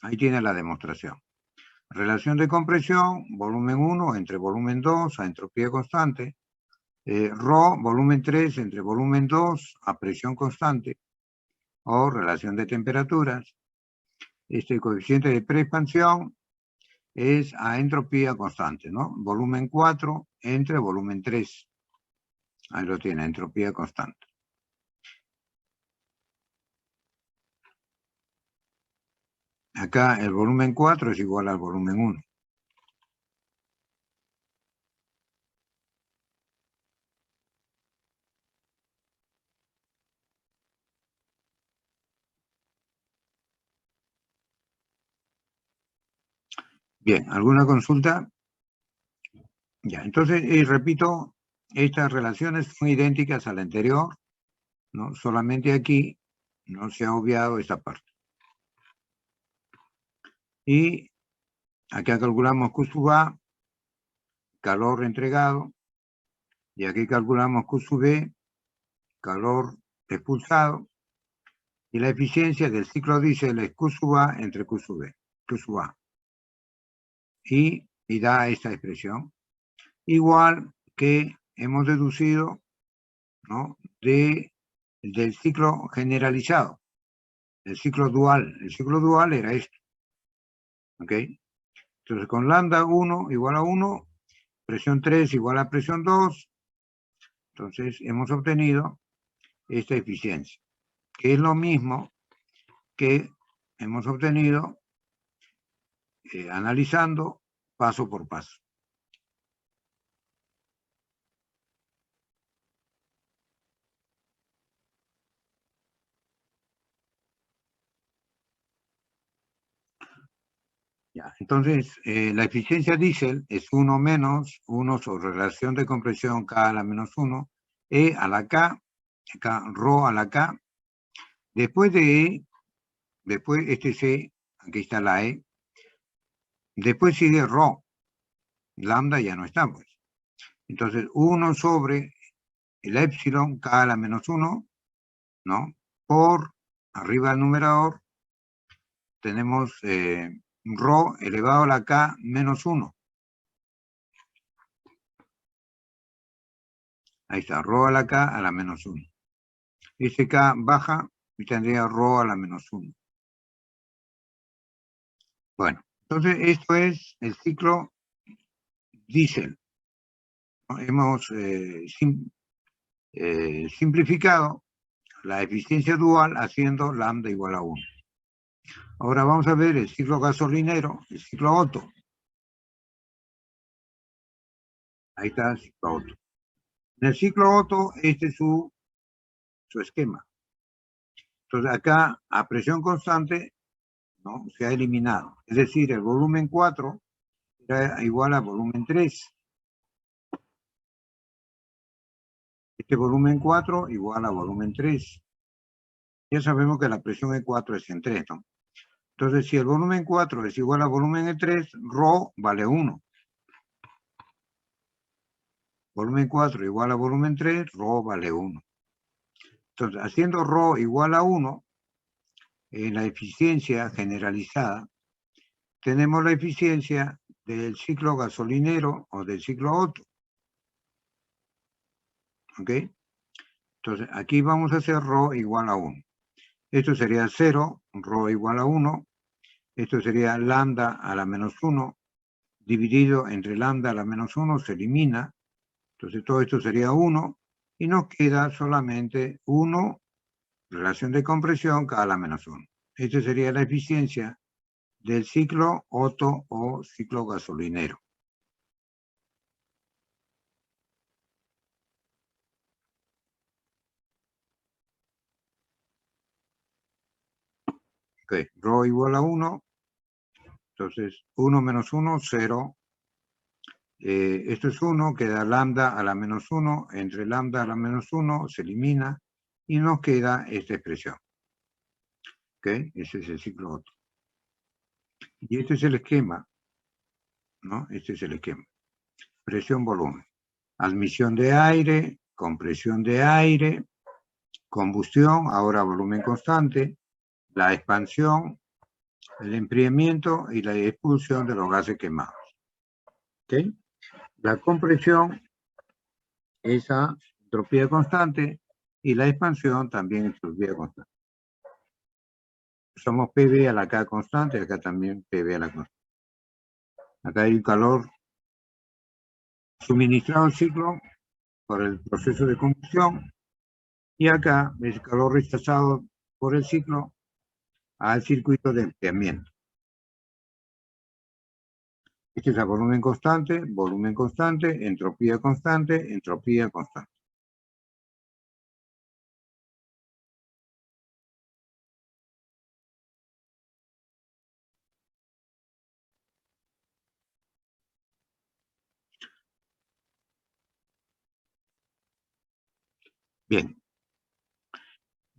Ahí tiene la demostración. Relación de compresión, volumen 1 entre volumen 2 a entropía constante. Rho, volumen 3 entre volumen 2 a presión constante. O relación de temperaturas. Este coeficiente de preexpansión es a entropía constante, ¿no? Volumen 4 entre volumen 3. Ahí lo tiene, entropía constante. Acá el volumen 4 es igual al volumen 1. Bien, ¿alguna consulta? Ya, entonces, repito, estas relaciones son idénticas a la anterior, ¿no? Solamente aquí no se ha obviado esta parte. Y acá calculamos Q sub A, calor entregado, y aquí calculamos Q sub B, calor expulsado, y la eficiencia del ciclo diésel es Q sub A entre Q sub B, Q sub A. Y da esta expresión, igual que hemos deducido, ¿no? Del ciclo generalizado, el ciclo dual. El ciclo dual era esto, ¿ok? Entonces, con lambda 1 igual a 1, presión 3 igual a presión 2, entonces hemos obtenido esta eficiencia, que es lo mismo que hemos obtenido analizando paso por paso. Ya, entonces, la eficiencia diésel es 1 menos 1 sobre relación de compresión K a la menos 1, E a la K, acá Rho a la K. Después de E, después este C, aquí está la E. Después sigue Rho, lambda ya no está, pues. Entonces, 1 sobre el epsilon K a la menos 1, ¿no? Por arriba del numerador tenemos Rho elevado a la K menos 1. Ahí está, Rho a la K a la menos 1. Ese K baja y tendría Rho a la menos 1. Bueno, entonces esto es el ciclo diésel. Hemos simplificado la eficiencia dual haciendo lambda igual a 1. Ahora vamos a ver el ciclo gasolinero, el ciclo Otto. Ahí está el ciclo Otto. En el ciclo Otto, este es su esquema. Entonces acá, a presión constante, ¿no? Se ha eliminado. Es decir, el volumen 4 era igual a volumen 3. Este volumen 4 igual a volumen 3. Ya sabemos que la presión E4 es en 3, ¿no? Entonces, si el volumen 4 es igual a volumen E3, Rho vale 1. Volumen 4 igual a volumen 3, Rho vale 1. Entonces, haciendo Rho igual a 1, en la eficiencia generalizada, tenemos la eficiencia del ciclo gasolinero o del ciclo Otto. ¿Ok? Entonces, aquí vamos a hacer Rho igual a 1. Esto sería 0, Rho igual a 1. Esto sería lambda a la menos 1, dividido entre lambda a la menos 1, se elimina. Entonces, todo esto sería 1. Y nos queda solamente 1, relación de compresión, K a la menos 1. Esta sería la eficiencia del ciclo Otto o ciclo gasolinero. Ok, Rho igual a 1. Entonces, 1 menos 1, 0. Esto es 1, queda lambda a la menos 1, entre lambda a la menos 1 se elimina y nos queda esta expresión. ¿Ok? Ese es el ciclo Otto. Y este es el esquema, ¿no? Este es el esquema. Presión, volumen. Admisión de aire, compresión de aire, combustión, ahora volumen constante, la expansión, el enfriamiento y la expulsión de los gases quemados. ¿Ok? La compresión es a entropía constante y la expansión también es entropía constante. Somos PV a la K constante, acá también PV a la constante. Acá hay un calor suministrado al ciclo por el proceso de combustión y acá el calor rechazado por el ciclo al circuito de enfriamiento. Este es a volumen constante, entropía constante, entropía constante. Bien.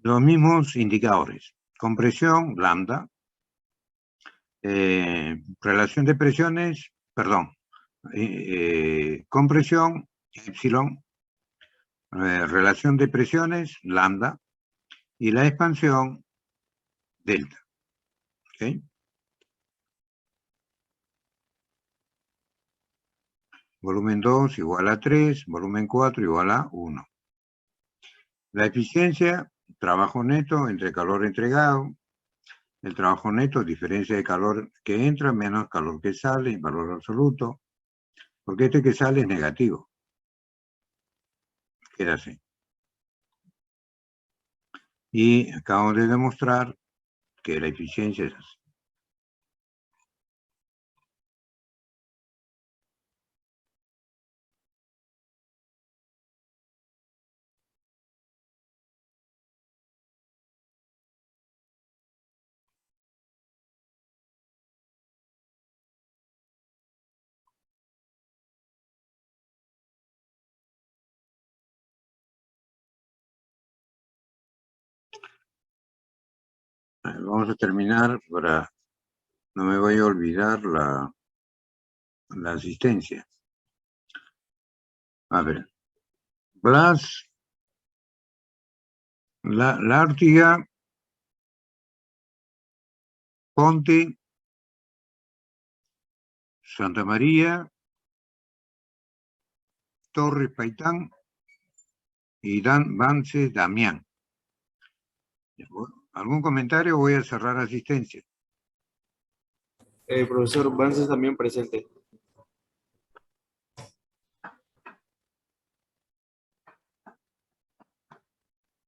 Los mismos indicadores. Compresión, lambda. Relación de presiones, perdón. Compresión, epsilon. Relación de presiones, lambda. Y la expansión, delta. ¿Okay? Volumen 2 igual a 3, volumen 4 igual a 1. La eficiencia, trabajo neto entre calor entregado. El trabajo neto, diferencia de calor que entra menos calor que sale, en valor absoluto. Porque este que sale es negativo. Queda así. Y acabamos de demostrar que la eficiencia es así. Vamos a terminar para no me voy a olvidar la asistencia. A ver. Blas, Lártiga, Ponte, Santa María, Torres Paitán y Vance Damián. ¿Algún comentario? Voy a cerrar asistencia. Profesor Vance también presente.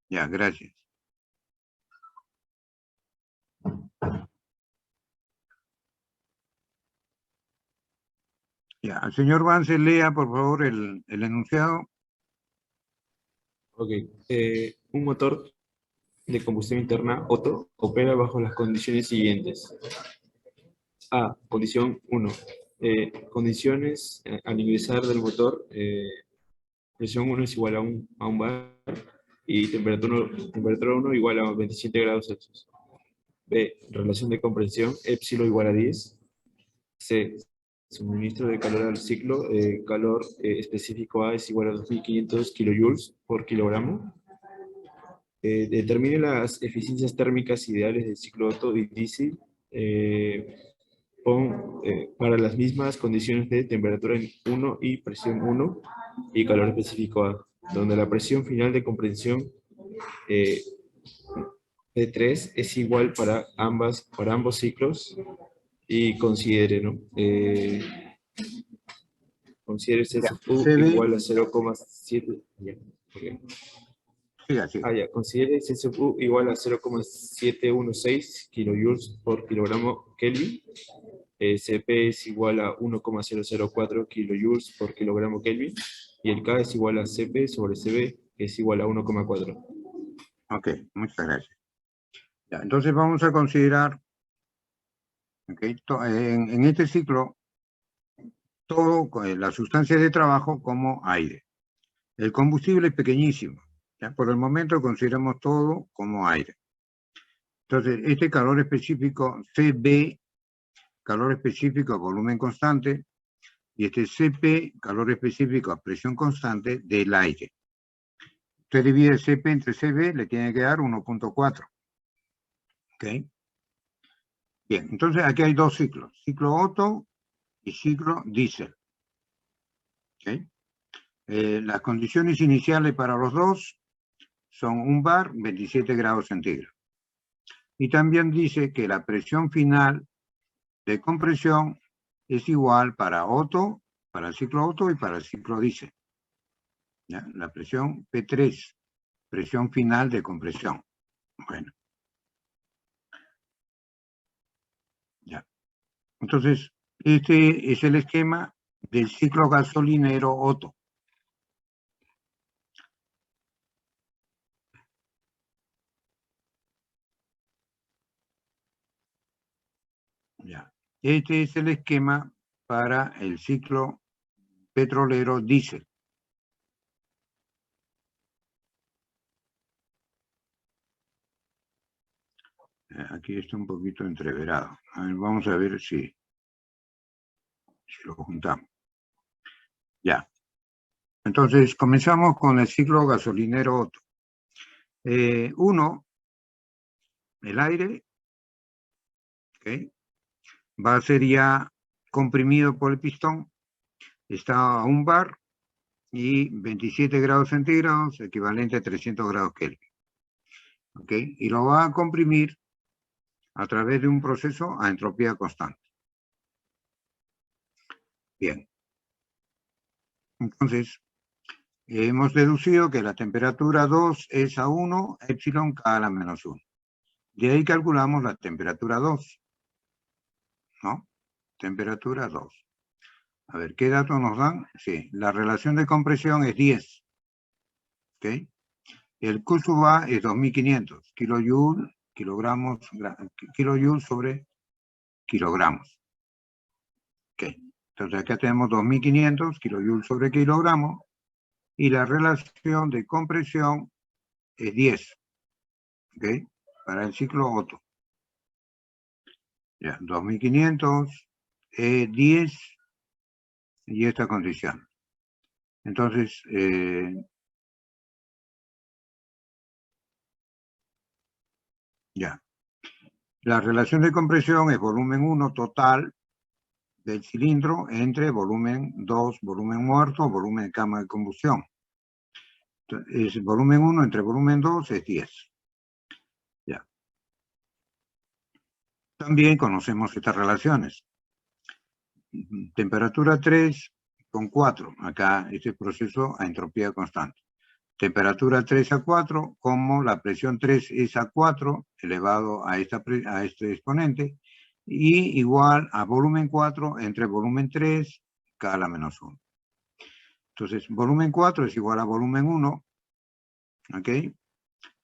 Ya, gracias. Ya, al señor Vance, lea por favor el enunciado. Ok. Un motor de combustión interna, Otto, opera bajo las condiciones siguientes. A. Condición 1. Condiciones al ingresar del motor, presión 1 es igual a un bar y temperatura 1 igual a 27 grados Celsius. B. Relación de compresión, epsilon igual a 10. C. Suministro de calor al ciclo, calor específico A es igual a 2500 kilojoules por kilogramo. Determine las eficiencias térmicas ideales del ciclo Otto y diésel para las mismas condiciones de temperatura 1 y presión 1 y calor específico A, donde la presión final de compresión P3 es igual para ambos ciclos y considere, ¿no? Considere CSU igual a 0,7. Okay. Considere CSU igual a 0,716 kilojoules por kilogramo Kelvin. CP es igual a 1,004 kilojoules por kilogramo Kelvin. Y el K es igual a CP sobre CB, que es igual a 1,4. Ok, muchas gracias. Ya, entonces vamos a considerar ¿Okay? En este ciclo, todo, la sustancia de trabajo como aire. El combustible es pequeñísimo. ¿Ya? Por el momento consideramos todo como aire. Entonces, este calor específico, CB, calor específico a volumen constante, y este CP, calor específico a presión constante del aire. Usted divide CP entre CB, le tiene que dar 1.4. ¿Ok? Bien, entonces aquí hay dos ciclos, ciclo Otto y ciclo Diesel. ¿Ok? Las condiciones iniciales para los dos son 1 bar, 27 grados centígrados. Y también dice que la presión final de compresión es igual para Otto, para el ciclo Otto y para el ciclo Diesel. ¿Ya? La presión P3, presión final de compresión. Bueno. Ya. Entonces, este es el esquema del ciclo gasolinero Otto. Ya. Este es el esquema para el ciclo petrolero diésel. Aquí está un poquito entreverado. A ver, vamos a ver si lo juntamos. Ya. Entonces, comenzamos con el ciclo gasolinero Otto. Uno, el aire, ¿okay? Va a ser ya comprimido por el pistón. Está a 1 bar y 27 grados centígrados, equivalente a 300 grados Kelvin. ¿Ok? Y lo va a comprimir a través de un proceso a entropía constante. Bien. Entonces, hemos deducido que la temperatura 2 es a 1, epsilon K a la menos 1. De ahí calculamos la temperatura 2. ¿No? Temperatura 2. A ver, ¿qué datos nos dan? Sí, la relación de compresión es 10. ¿Ok? El Q sub A es 2500 kilojoule, kilojoule sobre kilogramos. Ok. Entonces acá tenemos 2500 kilojoules sobre kilogramo y la relación de compresión es 10. ¿Ok? Para el ciclo Otto. Ya, 2500, 10 y esta condición. Entonces, ya. La relación de compresión es volumen 1 total del cilindro entre volumen 2, volumen muerto, volumen de cama de combustión. Es volumen 1 entre volumen 2 es 10. Ya. También conocemos estas relaciones. Temperatura 3 con 4. Acá este proceso a entropía constante. Temperatura 3 a 4, como la presión 3 es a 4 elevado a este exponente, y igual a volumen 4 entre volumen 3, K a la menos 1. Entonces, volumen 4 es igual a volumen 1, ¿ok?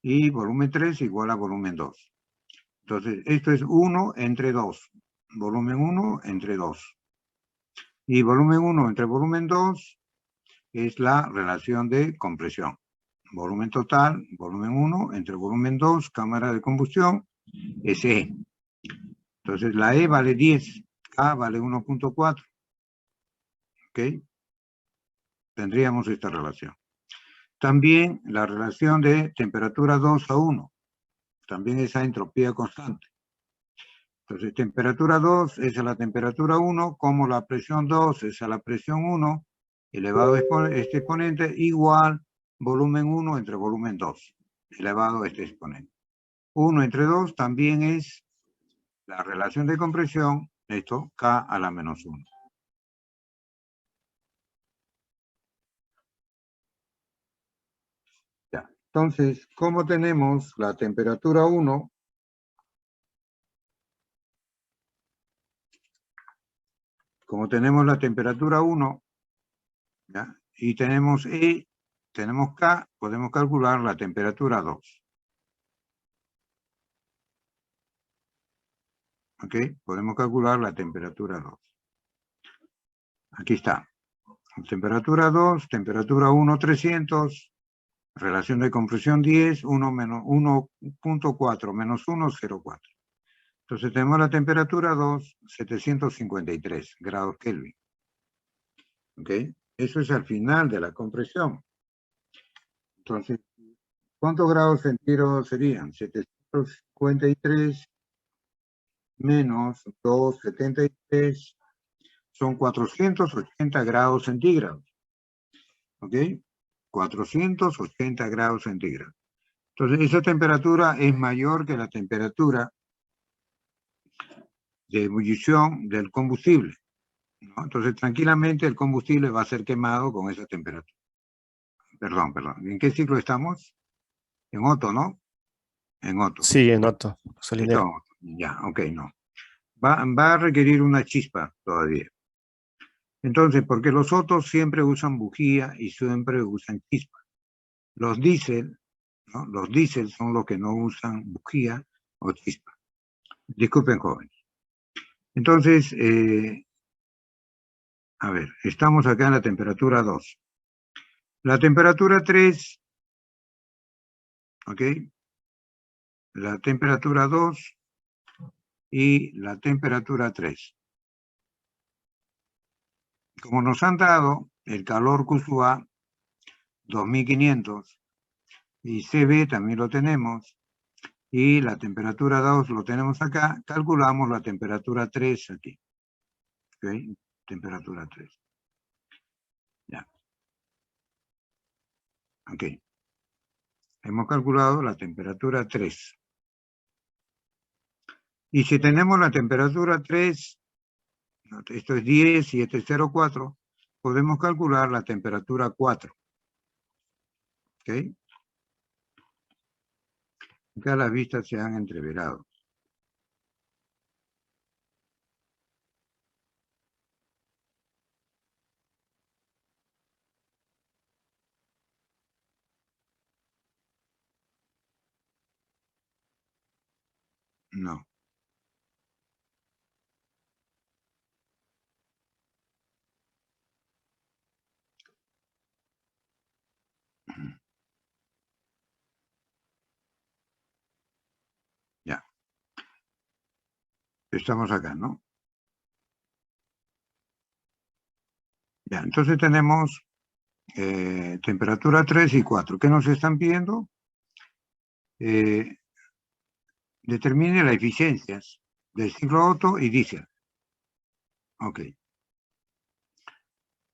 Y volumen 3 igual a volumen 2. Entonces, esto es 1 entre 2. Volumen 1 entre 2. Y volumen 1 entre volumen 2 es la relación de compresión. Volumen total, volumen 1 entre volumen 2, cámara de combustión, es E. Entonces la E vale 10, K vale 1.4. ¿Ok? Tendríamos esta relación. También la relación de temperatura 2 a 1. También es a entropía constante. Entonces temperatura 2 es a la temperatura 1, como la presión 2 es a la presión 1, elevado a este exponente, igual volumen 1 entre volumen 2, elevado a este exponente. 1 entre 2 también es la relación de compresión, esto, K a la menos 1. Ya. Entonces, como tenemos la temperatura 1, ¿ya? Y tenemos E, tenemos K, podemos calcular la temperatura 2. ¿Ok? Podemos calcular la temperatura 2. Aquí está. Temperatura 2, temperatura 1, 300, relación de compresión 10, 1 menos 1.4 menos 1, 0.4. Entonces tenemos la temperatura 2, 753 grados Kelvin. ¿Ok? Eso es al final de la compresión. Entonces, ¿cuántos grados centígrados serían? 753 menos 273 son 480 grados centígrados. ¿Ok? 480 grados centígrados. Entonces, esa temperatura es mayor que la temperatura de ebullición del combustible, ¿no? Entonces, tranquilamente el combustible va a ser quemado con esa temperatura. Perdón. ¿En qué ciclo estamos? En Otto, ¿no? En Otto. Sí, en Otto, gasolinero. Ya, ok, no. Va a requerir una chispa todavía. Entonces, porque los Ottos siempre usan bujía y siempre usan chispa. Los diésel, ¿no? Los diésel son los que no usan bujía o chispa. Disculpen, jóvenes. Entonces, a ver, estamos acá en la temperatura 2. La temperatura 3, ¿ok? La temperatura 2 y la temperatura 3. Como nos han dado el calor QSUA 2500 y CB también lo tenemos, y la temperatura 2 lo tenemos acá, calculamos la temperatura 3 aquí. ¿Ok? Temperatura 3. Ya. Ok. Hemos calculado la temperatura 3. Y si tenemos la temperatura 3, esto es 10 y este es 0,4, podemos calcular la temperatura 4. ¿Ok? Acá las vistas se han entreverado. No. Ya. Estamos acá, ¿no? Ya, entonces tenemos temperatura 3 y 4. ¿Qué nos están pidiendo? Determine las eficiencias del ciclo Otto y diésel. Ok.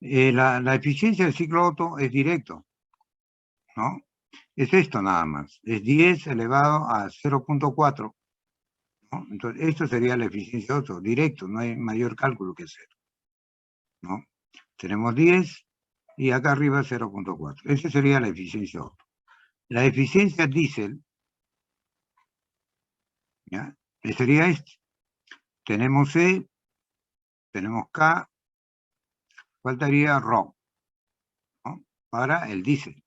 La eficiencia del ciclo Otto es directo, ¿no? Es esto nada más. Es 10 elevado a 0.4, ¿no? Entonces, esto sería la eficiencia Otto, directo, no hay mayor cálculo que hacer, ¿no? Tenemos 10 y acá arriba 0.4. Esa sería la eficiencia Otto. La eficiencia diésel, ¿ya? Sería este. Tenemos C, tenemos K, faltaría Rho, ¿no? Para el diésel.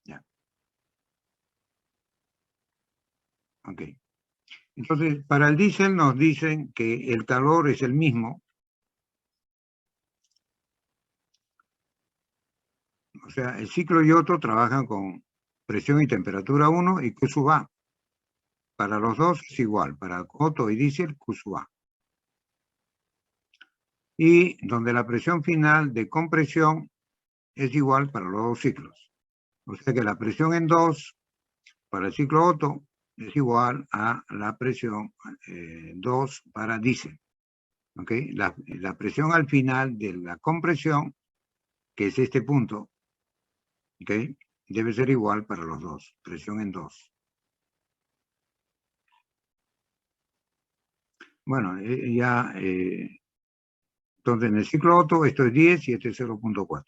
Ya. Ok. Entonces, para el diésel nos dicen que el calor es el mismo. O sea, el ciclo y Otto trabajan con presión y temperatura 1 y Q sub A. Para los dos es igual, para Otto y diésel, Q sub A. Y donde la presión final de compresión es igual para los dos ciclos. O sea que la presión en 2 para el ciclo Otto es igual a la presión 2 para diésel. ¿Ok? La presión al final de la compresión, que es este punto, ¿ok? Debe ser igual para los dos, presión en 2. Bueno, entonces en el ciclo Otto esto es 10 y este es 0.4.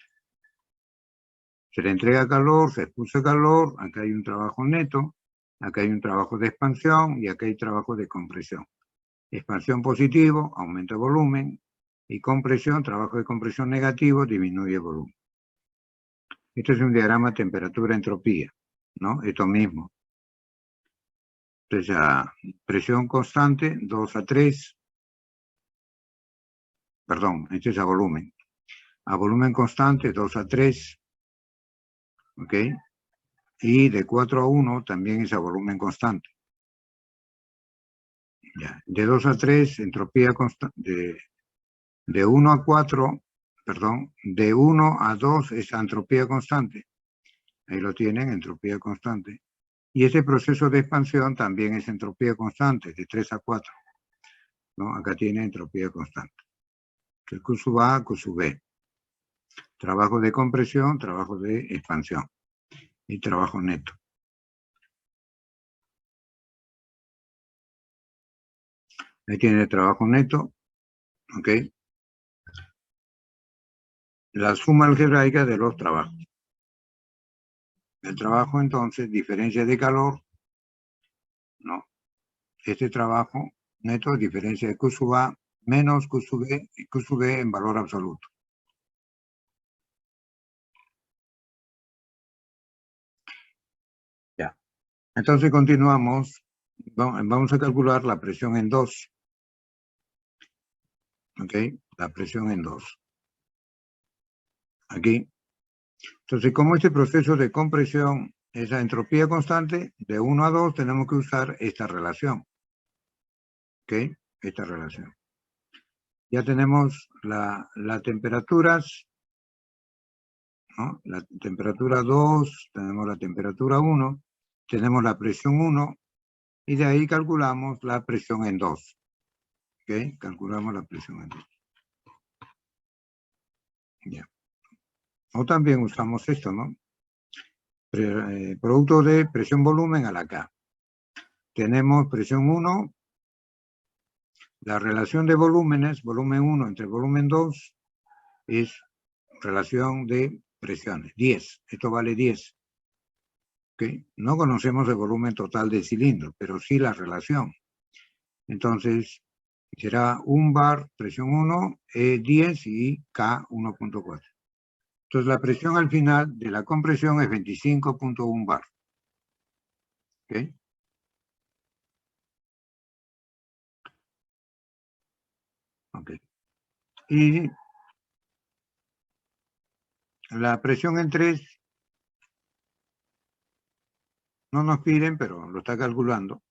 Se le entrega calor, se expulsa calor, acá hay un trabajo neto, acá hay un trabajo de expansión y acá hay trabajo de compresión. Expansión positivo, aumenta el volumen, y compresión, trabajo de compresión negativo, disminuye el volumen. Este es un diagrama temperatura-entropía, ¿no? Esto mismo. Entonces, a presión constante, 2 a 3. Perdón, este es a volumen. A volumen constante, 2 a 3. ¿Ok? Y de 4 a 1 también es a volumen constante. Ya. De 2 a 3, entropía constante. De 1 a 4, perdón, de 1 a 2 es entropía constante. Ahí lo tienen, entropía constante. Y ese proceso de expansión también es entropía constante, de 3 a 4. ¿No? Acá tiene entropía constante. Entonces, Q sub A, Q sub B. Trabajo de compresión, trabajo de expansión. Y trabajo neto. Ahí tiene el trabajo neto. ¿Ok? La suma algebraica de los trabajos. El trabajo, entonces, diferencia de calor, ¿no? Este trabajo neto es diferencia de Q sub A menos Q sub B, y Q sub B en valor absoluto. Ya. Entonces continuamos. Vamos a calcular la presión en 2. ¿Ok? La presión en 2. Aquí. Entonces, como este proceso de compresión es a entropía constante, de 1 a 2 tenemos que usar esta relación. ¿Ok? Esta relación. Ya tenemos las temperaturas, ¿no? La temperatura 2, tenemos la temperatura 1, tenemos la presión 1, y de ahí calculamos la presión en 2. ¿Ok? Calculamos la presión en 2. Ya. O también usamos esto, ¿no? Producto de presión-volumen a la K. Tenemos presión 1, la relación de volúmenes, volumen 1 entre volumen 2, es relación de presiones, 10. Esto vale 10. ¿Okay? No conocemos el volumen total del cilindro, pero sí la relación. Entonces, será 1 bar, presión 1, E 10 y K 1.4. Entonces, la presión al final de la compresión es 25.1 bar. ¿Ok? Ok. Y la presión en 3, no nos piden, pero lo está calculando.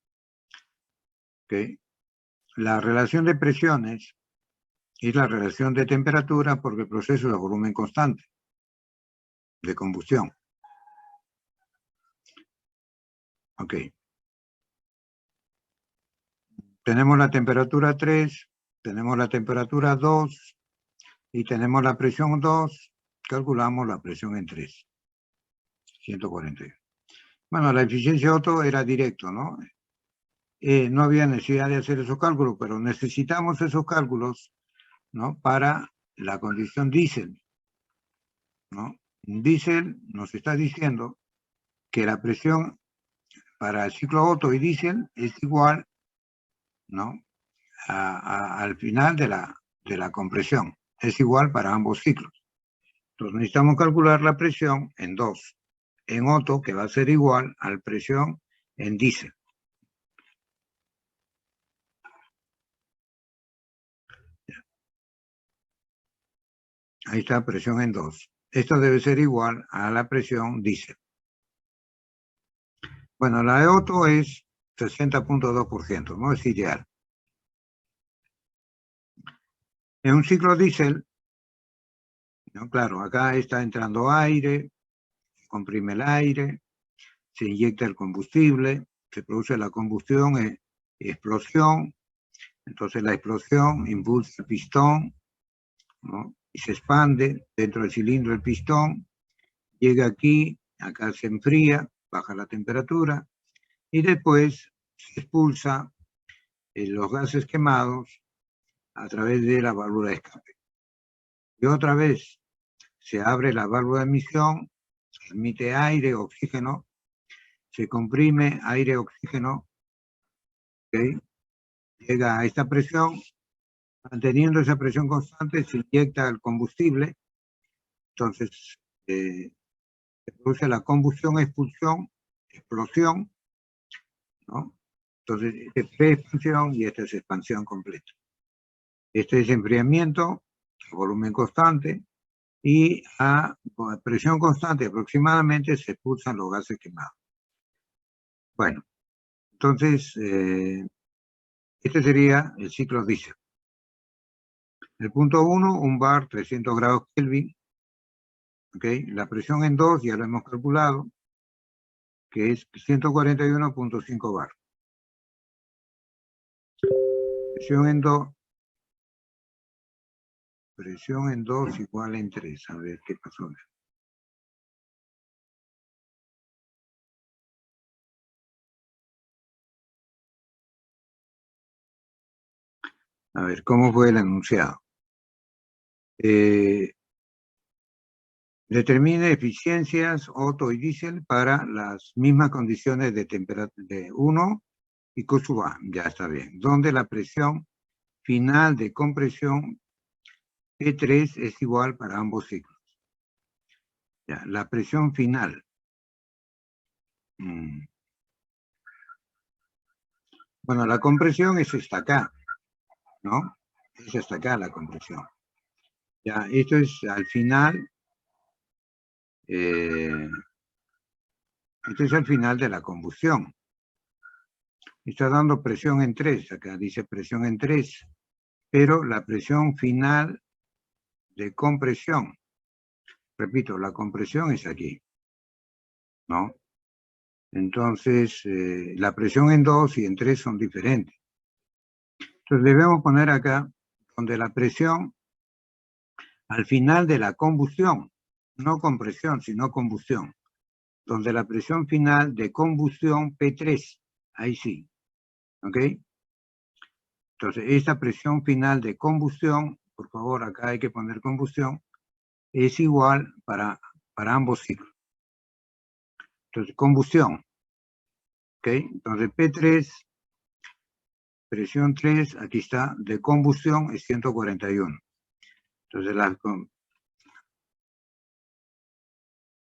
¿Ok? La relación de presiones es la relación de temperatura porque el proceso es a volumen constante de combustión. Ok. Tenemos la temperatura 3, tenemos la temperatura 2 y tenemos la presión 2. Calculamos la presión en 3. 141. Bueno, la eficiencia Otto era directo, ¿no? No había necesidad de hacer esos cálculos, pero necesitamos esos cálculos, ¿no? Para la condición diésel, ¿no? Diésel nos está diciendo que la presión para el ciclo Otto y diésel es igual, ¿no? Al final de la compresión. Es igual para ambos ciclos. Entonces necesitamos calcular la presión en 2. En Otto, que va a ser igual a la presión en diésel. Ahí está, presión en 2. Esto debe ser igual a la presión diésel. Bueno, la de Otto es 60.2%, no es ideal. En un ciclo diésel, ¿no? Claro, acá está entrando aire, se comprime el aire, se inyecta el combustible, se produce la combustión, explosión. Entonces la explosión impulsa el pistón, ¿no? Y se expande dentro del cilindro el pistón, llega aquí, acá se enfría, baja la temperatura, y después se expulsa los gases quemados a través de la válvula de escape. Y otra vez se abre la válvula de emisión, se emite aire, oxígeno, se comprime aire, oxígeno, ¿okay? Llega a esta presión, manteniendo esa presión constante, se inyecta el combustible, entonces se produce la combustión, expulsión, explosión, ¿no? Entonces, esta es pre-expansión y esta es expansión completa. Este es enfriamiento a volumen constante y a presión constante aproximadamente se expulsan los gases quemados. Bueno, entonces, este sería el ciclo diésel. El punto 1, un bar, 300 grados Kelvin. ¿Okay? La presión en 2 ya lo hemos calculado, que es 141.5 bar. Presión en 2 igual en 3. A ver qué pasó. A ver, ¿cómo fue el enunciado? Determine eficiencias Otto y diésel para las mismas condiciones de temperatura de 1 y Q sub A. Ya está bien. Donde la presión final de compresión P3 es igual para ambos ciclos. Ya, la presión final. Bueno, la compresión es esta acá, ¿no? Es hasta acá la compresión. Ya, esto es al final. Esto es al final de la combustión. Está dando presión en 3, acá dice presión en 3, pero la presión final de compresión, repito, la compresión es aquí, ¿no? Entonces, la presión en 2 y en 3 son diferentes. Entonces debemos poner acá donde la presión al final de la combustión, no compresión, sino combustión, donde la presión final de combustión P3, ahí sí, ¿ok? Entonces, esta presión final de combustión, por favor, acá hay que poner combustión, es igual para ambos ciclos. Entonces, combustión, ¿ok? Entonces, P3, presión 3, aquí está, de combustión es 141. Entonces,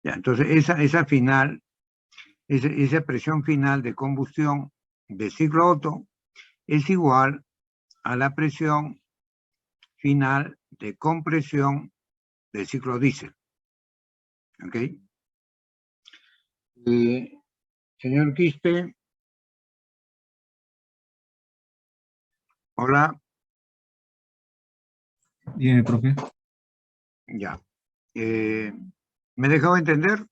entonces esa final, esa presión final de combustión de ciclo Otto es igual a la presión final de compresión del ciclo diésel. ¿Ok? Señor Quispe. Hola. Dígame, profe. Ya. ¿Me he dejado entender?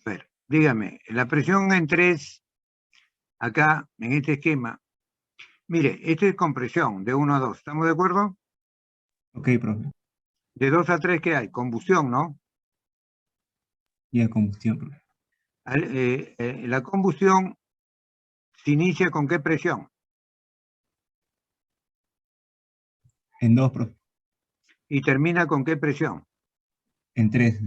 A ver, dígame, la presión en 3, acá, en este esquema, mire, esta es compresión de 1 a 2, ¿estamos de acuerdo? Ok, profe. De 2 a 3, ¿qué hay? Combustión, ¿no? Y a combustión, profe. La combustión se inicia ¿con qué presión? En 2, profe. ¿Y termina con qué presión? En 3.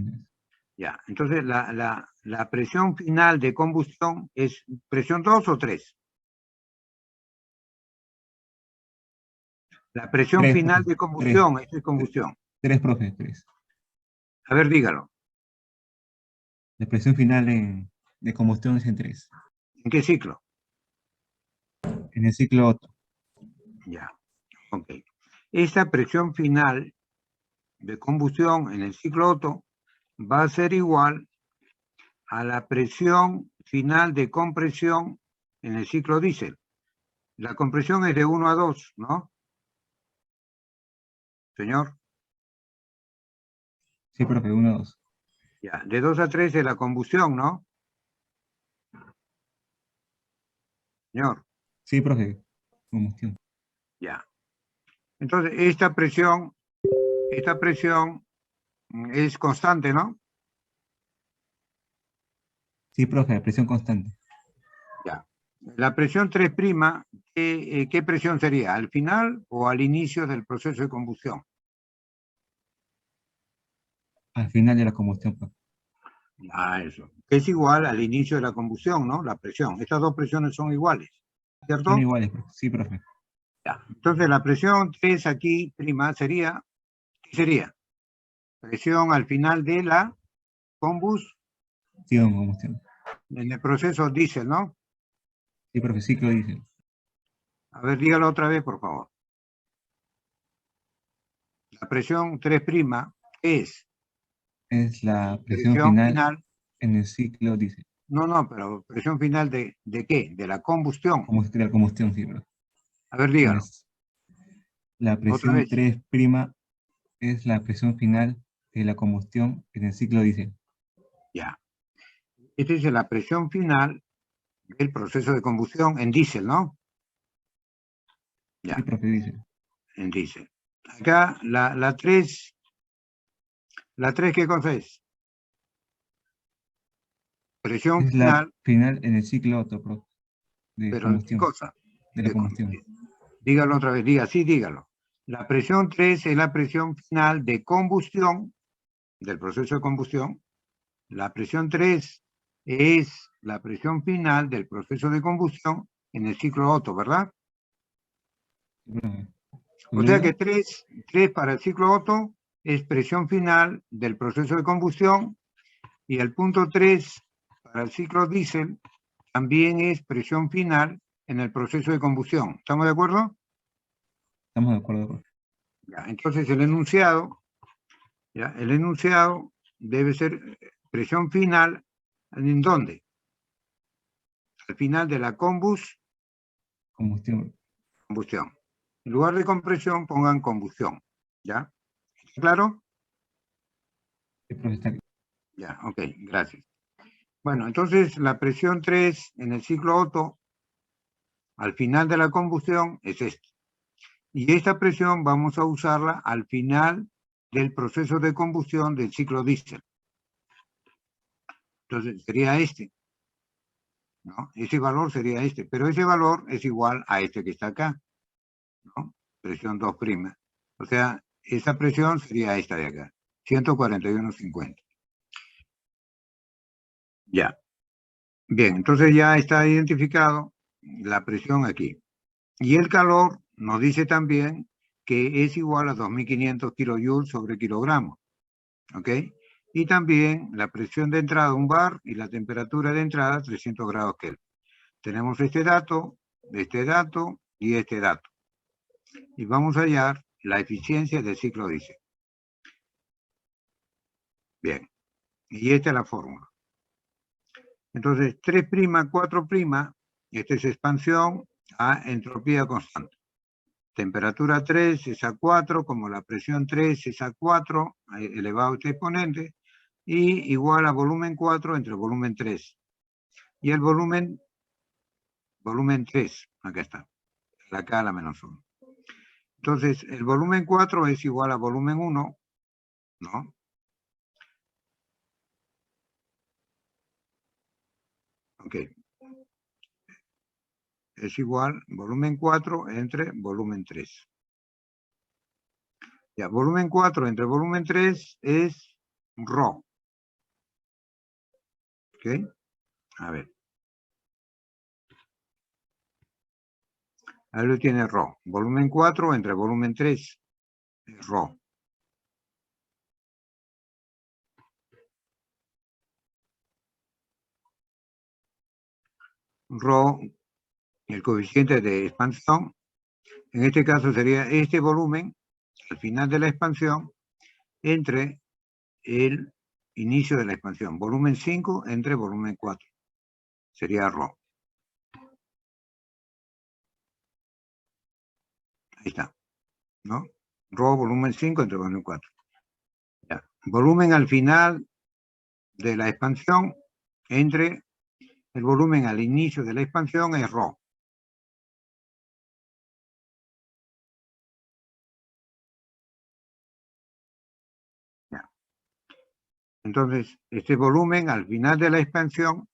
Ya, entonces la presión final de combustión es presión 2 o 3. La presión 3, final profe. de combustión, 3. esto es combustión. 3, profe, 3. A ver, dígalo. La presión final de combustión es en 3. ¿En qué ciclo? En el ciclo Otto. Ya, ok. Esta presión final de combustión en el ciclo Otto va a ser igual a la presión final de compresión en el ciclo diésel. La compresión es de 1 a 2, ¿no? Señor. Sí, profe, 1 a 2. Ya, de 2 a 3 es la combustión, ¿no? Señor. Sí, profe, combustión. Ya. Entonces, esta presión es constante, ¿no? Sí, profe, presión constante. Ya. La presión 3', ¿qué presión sería? ¿Al final o al inicio del proceso de combustión? Al final de la combustión, profe. Ah, eso. Es igual al inicio de la combustión, ¿no? La presión. Estas dos presiones son iguales, ¿cierto? Son iguales, profe. Sí, profe. Ya. Entonces, la presión 3 aquí, prima, sería, ¿qué sería? Presión al final de la combustión, combustión. en el proceso diésel, ¿no? Sí, profe, ciclo diésel. A ver, dígalo otra vez, por favor. La presión 3' es Es la presión presión final final. en el ciclo diésel. No, pero presión final ¿de qué? De la combustión. De la combustión, sí, profe. A ver, dígalo. La Otra presión vez. 3' es la presión final de la combustión en el ciclo diésel. Ya. Esta es la presión final del proceso de combustión en diésel, ¿no? Ya. Sí, profe, diésel. En diésel. Acá la 3, ¿qué cosa es? Presión Es la final, final en el ciclo Otto, profe, de pero ¿en qué combustión, cosa? de la combustión. Dígalo otra vez, dígalo. La presión 3 es la presión final de combustión, del proceso de combustión. La presión 3 es la presión final del proceso de combustión en el ciclo Otto, ¿verdad? Sí, profe. O sea Luego, que 3 para el ciclo Otto es presión final del proceso de combustión y el punto 3 para el ciclo diésel también es presión final en el proceso de combustión. ¿Estamos de acuerdo? estamos de acuerdo, profe. Ya, entonces el enunciado debe ser presión final, ¿en dónde? Al final de la Combustión. combustión. En lugar de compresión pongan combustión. ¿Ya? ¿Está claro? Sí, profe, está aquí. Ya, ok, gracias. Bueno, entonces la presión 3 en el ciclo Otto al final de la combustión es esta. Y esta presión vamos a usarla al final del proceso de combustión del ciclo diésel. Entonces sería este, ¿no? Ese valor sería este, pero ese valor es igual a este que está acá, ¿no? Presión 2'. O sea, esa presión sería esta de acá, 141,50. Ya. Bien, entonces ya está identificado la presión aquí. Y el calor nos dice también que es igual a 2.500 kilojoules sobre kilogramo. ¿Ok? Y también la presión de entrada a un bar y la temperatura de entrada 300 grados Kelvin. Tenemos este dato y este dato. Y vamos a hallar la eficiencia del ciclo diésel. Bien. Y esta es la fórmula. Entonces, 3', 4', esta es expansión a entropía constante. Temperatura 3 es a 4, como la presión 3 es a 4, elevado a este exponente, y igual a volumen 4 entre volumen 3. Y el volumen 3, acá está, la K a la menos 1. Entonces, el volumen 4 es igual a volumen 1, ¿no? Ok. Es igual volumen 4 entre volumen 3. Ya, volumen 4 entre volumen 3 es ρ. ¿Ok? A ver. Ahí lo tiene ρ. Volumen 4 entre volumen 3 es ρ. ρ, el coeficiente de expansión, en este caso sería este volumen al final de la expansión entre el inicio de la expansión. Volumen 5 entre volumen 4. Sería ρ. Ahí está, ¿no? ρ volumen 5 entre volumen 4. Ya. Volumen al final de la expansión entre el volumen al inicio de la expansión es ρ. Ya. Entonces, este volumen al final de la expansión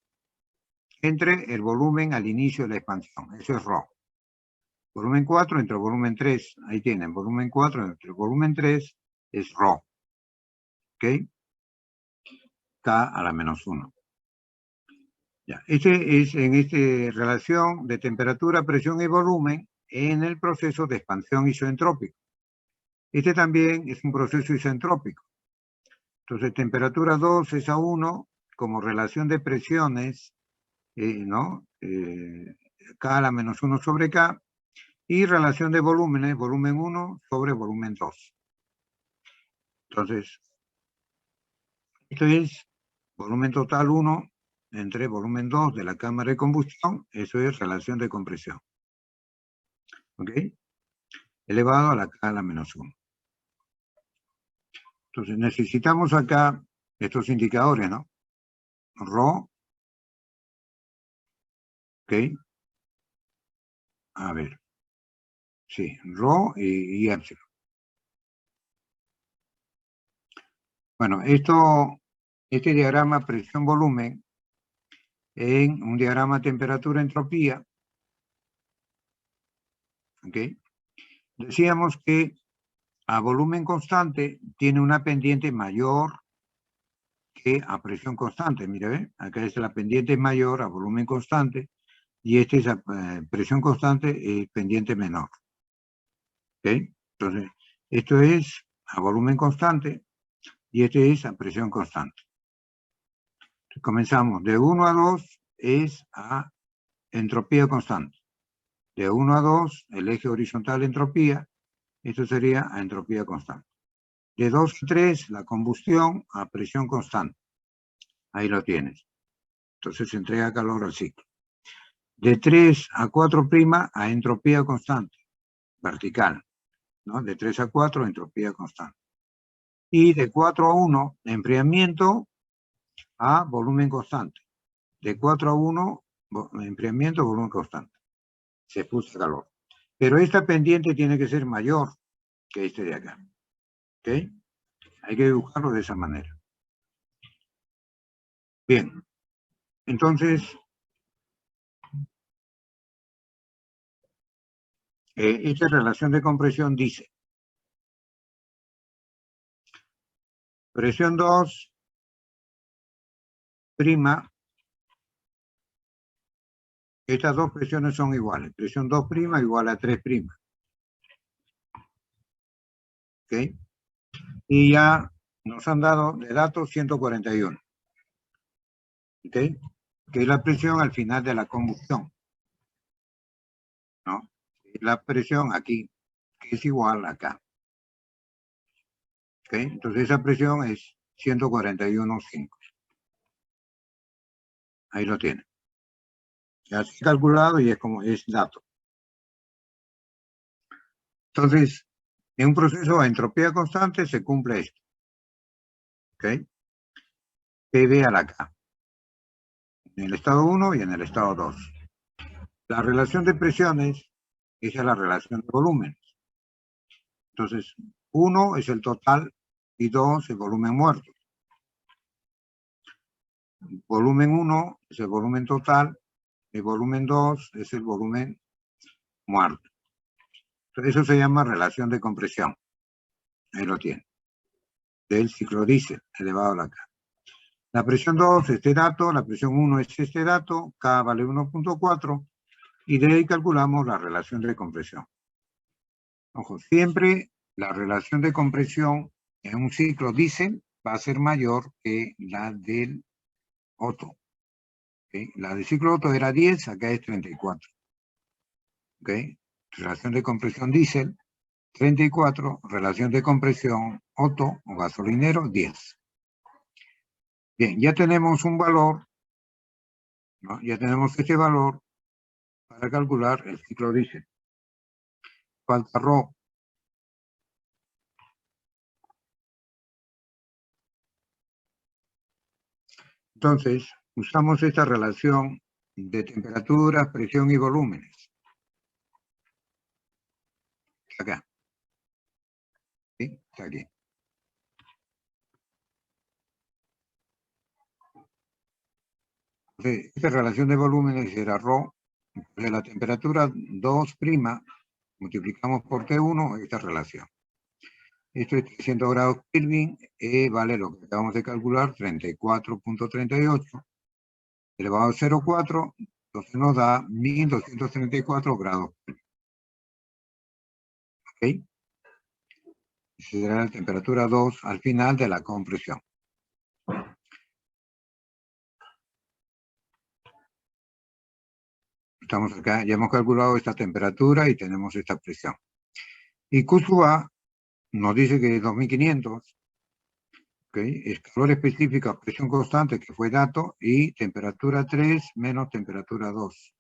entre el volumen al inicio de la expansión. Eso es ρ. Volumen 4 entre volumen 3. Ahí tienen, volumen 4 entre volumen 3 es ρ. ¿Ok? K a la menos 1. Ya. Este es en esta relación de temperatura, presión y volumen en el proceso de expansión isoentrópico. Este también es un proceso isentrópico. Entonces, temperatura 2 es a 1 como relación de presiones, ¿no? K a la menos 1 sobre K, y relación de volúmenes, volumen 1 sobre volumen 2. Entonces, esto es volumen total 1 entre volumen 2 de la cámara de combustión, eso es relación de compresión. ¿Ok? Elevado a la K a la menos 1. Entonces necesitamos acá estos indicadores, ¿no? Rho. ¿Ok? A ver. Sí, Rho y epsilon. Bueno, este diagrama presión-volumen en un diagrama temperatura-entropía. ¿Ok? Decíamos que a volumen constante tiene una pendiente mayor que a presión constante. Mira, ¿ve? Acá es la pendiente mayor a volumen constante y esta es a presión constante pendiente menor. ¿Ok? Entonces, esto es a volumen constante y este es a presión constante. Entonces, comenzamos. De 1 a 2 es a entropía constante. De 1 a 2, el eje horizontal entropía, esto sería a entropía constante. De 2 a 3, la combustión a presión constante. Ahí lo tienes. Entonces se entrega calor al ciclo. De 3 a 4' a entropía constante, vertical, ¿no? De 3 a 4, entropía constante. Y de 4 a 1, enfriamiento a volumen constante. De 4 a 1, enfriamiento, volumen constante. Se expulsa calor. Pero esta pendiente tiene que ser mayor que este de acá. ¿Ok? Hay que dibujarlo de esa manera. Bien. Entonces, esta relación de compresión dice: presión 2', estas dos presiones son iguales. Presión 2' igual a 3'. ¿Ok? Y ya nos han dado de datos 141. ¿Ok? Que es la presión al final de la combustión. ¿No? La presión aquí, que es igual acá. ¿Ok? Entonces esa presión es 141,5. Ahí lo tiene. Ya se ha calculado y es como es dato. Entonces, en un proceso a entropía constante se cumple esto. ¿Ok? PV a la K. En el estado 1 y en el estado 2. La relación de presiones es la relación de volúmenes. Entonces, 1 es el total y 2 el volumen muerto. Volumen 1 es el volumen total, el volumen 2 es el volumen muerto. Entonces, eso se llama relación de compresión. Ahí lo tiene. Del ciclo diésel elevado a la K. La presión 2 es este dato, la presión 1 es este dato, K vale 1.4 y de ahí calculamos la relación de compresión. Ojo, siempre la relación de compresión en un ciclo diésel va a ser mayor que la del Otto. ¿Okay? La del ciclo Otto era 10, acá es 34. ¿Okay? Relación de compresión diésel, 34, relación de compresión Otto o gasolinero, 10. Bien, ya tenemos un valor, ¿no? Ya tenemos este valor para calcular el ciclo diésel. Falta Rho. Entonces, usamos esta relación de temperatura, presión y volúmenes. Acá. ¿Sí? Está aquí. Entonces, esta relación de volúmenes era Rho. De la temperatura 2', multiplicamos por T1 esta relación. Esto es 300 grados Kelvin, vale lo que acabamos de calcular, 34.38, elevado a 0,4, entonces nos da 1234 grados. ¿Ok? Esa será la temperatura 2 al final de la compresión. Estamos acá, ya hemos calculado esta temperatura y tenemos esta presión. Y Q sub A nos dice que es 2500, ¿okay? Es calor específico a presión constante, que fue dato, y temperatura 3 menos temperatura 2.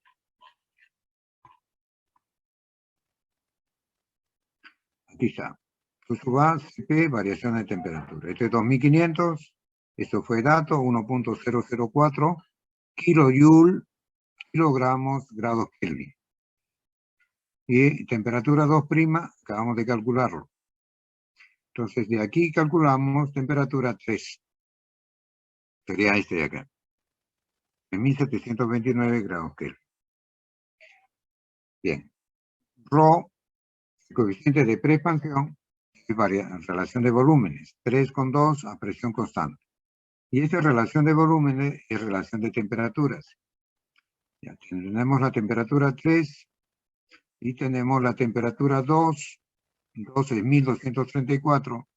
Aquí está. Q sub A, CP, variación de temperatura. Este es 2500, esto fue dato, 1.004 kilojoule, kilogramos, grados Kelvin. Y temperatura 2', acabamos de calcularlo. Entonces, de aquí calculamos temperatura 3. Sería este de acá. De 1729 grados Kelvin. Bien. Rho, el coeficiente de preexpansión, es relación de volúmenes. 3,2 a presión constante. Y esa relación de volúmenes es relación de temperaturas. Ya tenemos la temperatura 3 y tenemos la temperatura 2. 2 es 1234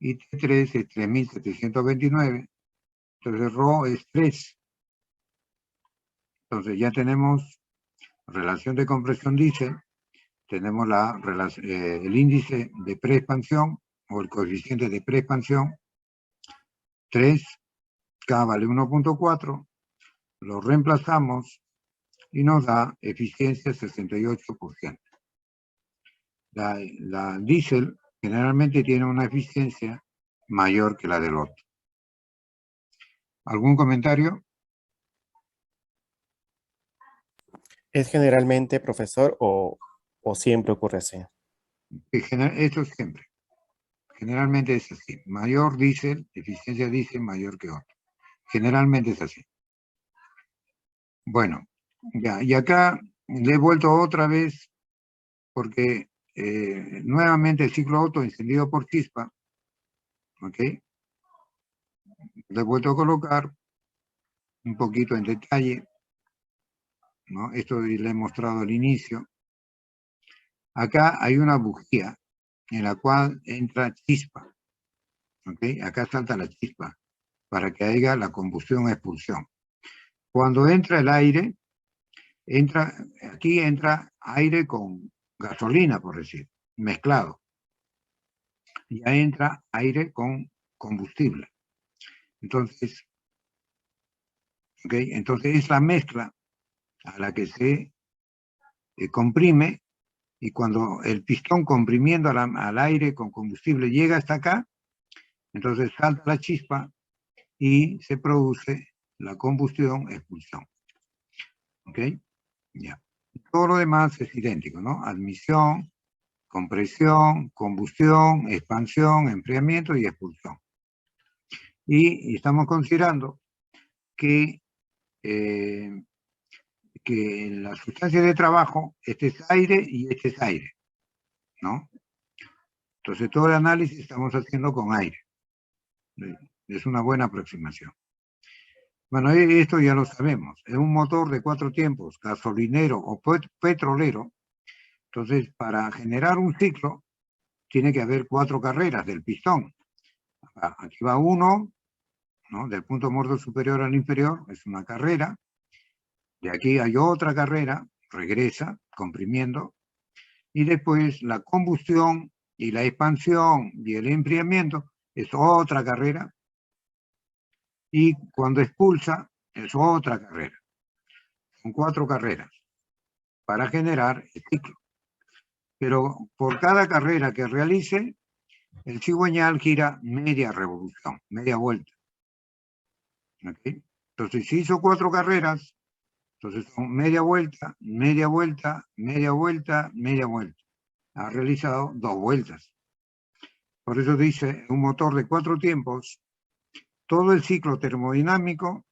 y T3 es 3729. Entonces Rho es 3. Entonces ya tenemos relación de compresión diésel, tenemos el índice de preexpansión o el coeficiente de preexpansión, 3, K vale 1.4, lo reemplazamos y nos da eficiencia 68%. La diésel generalmente tiene una eficiencia mayor que la del otro. ¿Algún comentario? ¿Es generalmente, profesor, o siempre ocurre así? Esto siempre. Generalmente es así. Mayor diésel, eficiencia diésel mayor que otro. Generalmente es así. Bueno, ya, y acá le he vuelto otra vez porque nuevamente el ciclo Otto encendido por chispa, ¿ok? Le he vuelto a colocar un poquito en detalle, ¿no? Esto le he mostrado al inicio. Acá hay una bujía en la cual entra chispa, ¿ok? Acá salta la chispa para que haya la combustión-expulsión. Cuando entra el aire, aquí entra aire con gasolina, por decir, mezclado. Ya entra aire con combustible. Entonces, entonces es la mezcla a la que se comprime, y cuando el pistón comprimiendo al aire con combustible llega hasta acá, entonces salta la chispa y se produce la combustión-expulsión. ¿Ok? Ya. Todo lo demás es idéntico, ¿no? Admisión, compresión, combustión, expansión, enfriamiento y expulsión. Y estamos considerando que la sustancia de trabajo, este es aire y este es aire, ¿no? Entonces todo el análisis estamos haciendo con aire. Es una buena aproximación. Bueno, esto ya lo sabemos. Es un motor de 4 tiempos, gasolinero o petrolero. Entonces, para generar un ciclo, tiene que haber 4 carreras del pistón. Aquí va uno, ¿no? Del punto muerto superior al inferior, es una carrera. De aquí hay otra carrera, regresa, comprimiendo. Y después la combustión y la expansión y el enfriamiento es otra carrera. Y cuando expulsa es otra carrera. Son 4 carreras para generar el ciclo. Pero por cada carrera que realice, el cigüeñal gira media revolución, media vuelta. ¿Okay? Entonces, si hizo 4 carreras, entonces son media vuelta, media vuelta, media vuelta, media vuelta. Ha realizado 2 vueltas. Por eso dice, un motor de 4 tiempos, todo el ciclo termodinámico,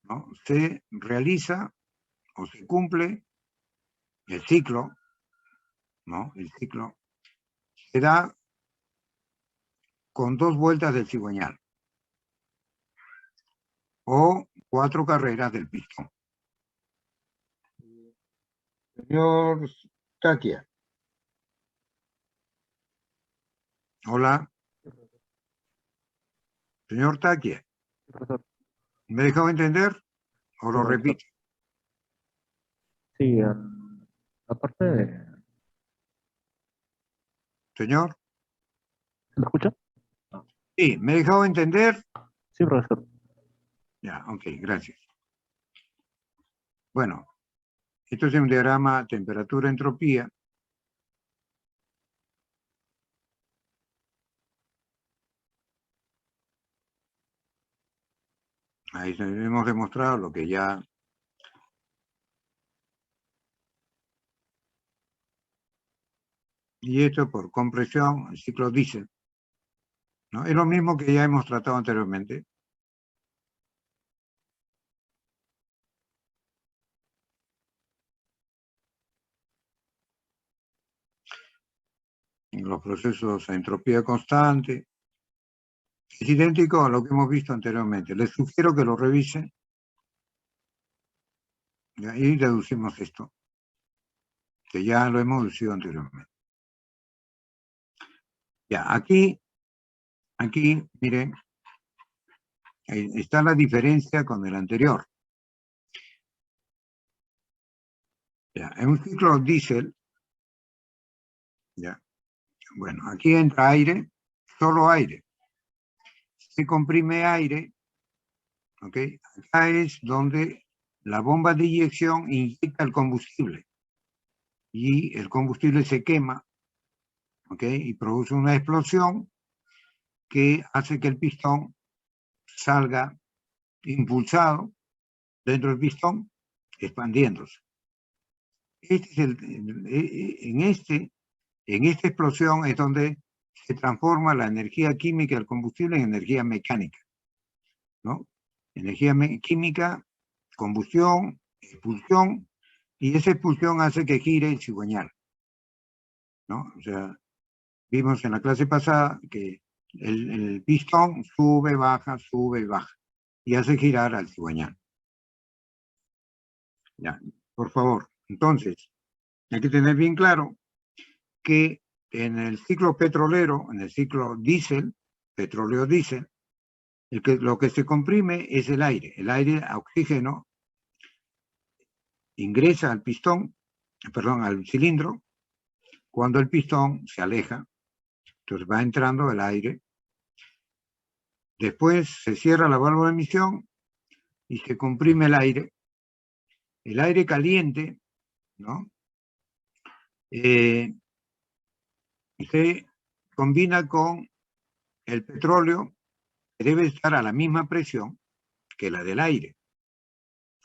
¿no? Se realiza o se cumple el ciclo, ¿no? El ciclo se da con 2 vueltas del cigüeñal o 4 carreras del pistón. Señor Taquia. Hola. Señor Taquia. ¿Me dejó entender o lo repito? Sí, aparte de... Señor. ¿Se me escucha? Sí, ¿me he dejado entender? Sí, profesor. Ya, ok, gracias. Bueno, esto es un diagrama temperatura-entropía. Ahí hemos demostrado lo que ya... Y esto por compresión, el ciclo Diesel, ¿no? Es lo mismo que ya hemos tratado anteriormente. En los procesos a entropía constante. Es idéntico a lo que hemos visto anteriormente. Les sugiero que lo revisen. Y deducimos esto, que ya lo hemos deducido anteriormente. Ya, aquí, miren, está la diferencia con el anterior. Ya, en un ciclo diésel, ya, bueno, aquí entra aire, solo aire. Se comprime aire, ¿ok? Acá es donde la bomba de inyección inyecta el combustible y el combustible se quema, ¿ok? Y produce una explosión que hace que el pistón salga impulsado dentro del pistón, expandiéndose. En esta explosión es donde se transforma la energía química del combustible en energía mecánica, ¿no? Energía química, combustión, expulsión, y esa expulsión hace que gire el cigüeñal, ¿no? O sea, vimos en la clase pasada que el pistón sube, baja, y hace girar al cigüeñal. Ya, por favor. Entonces, hay que tener bien claro que en el ciclo petrolero, en el ciclo diésel, petróleo-diésel, lo que se comprime es el aire. El aire a oxígeno ingresa al pistón, perdón, al cilindro, cuando el pistón se aleja. Entonces va entrando el aire. Después se cierra la válvula de emisión y se comprime el aire. El aire caliente, ¿no? Se combina con el petróleo, que debe estar a la misma presión que la del aire.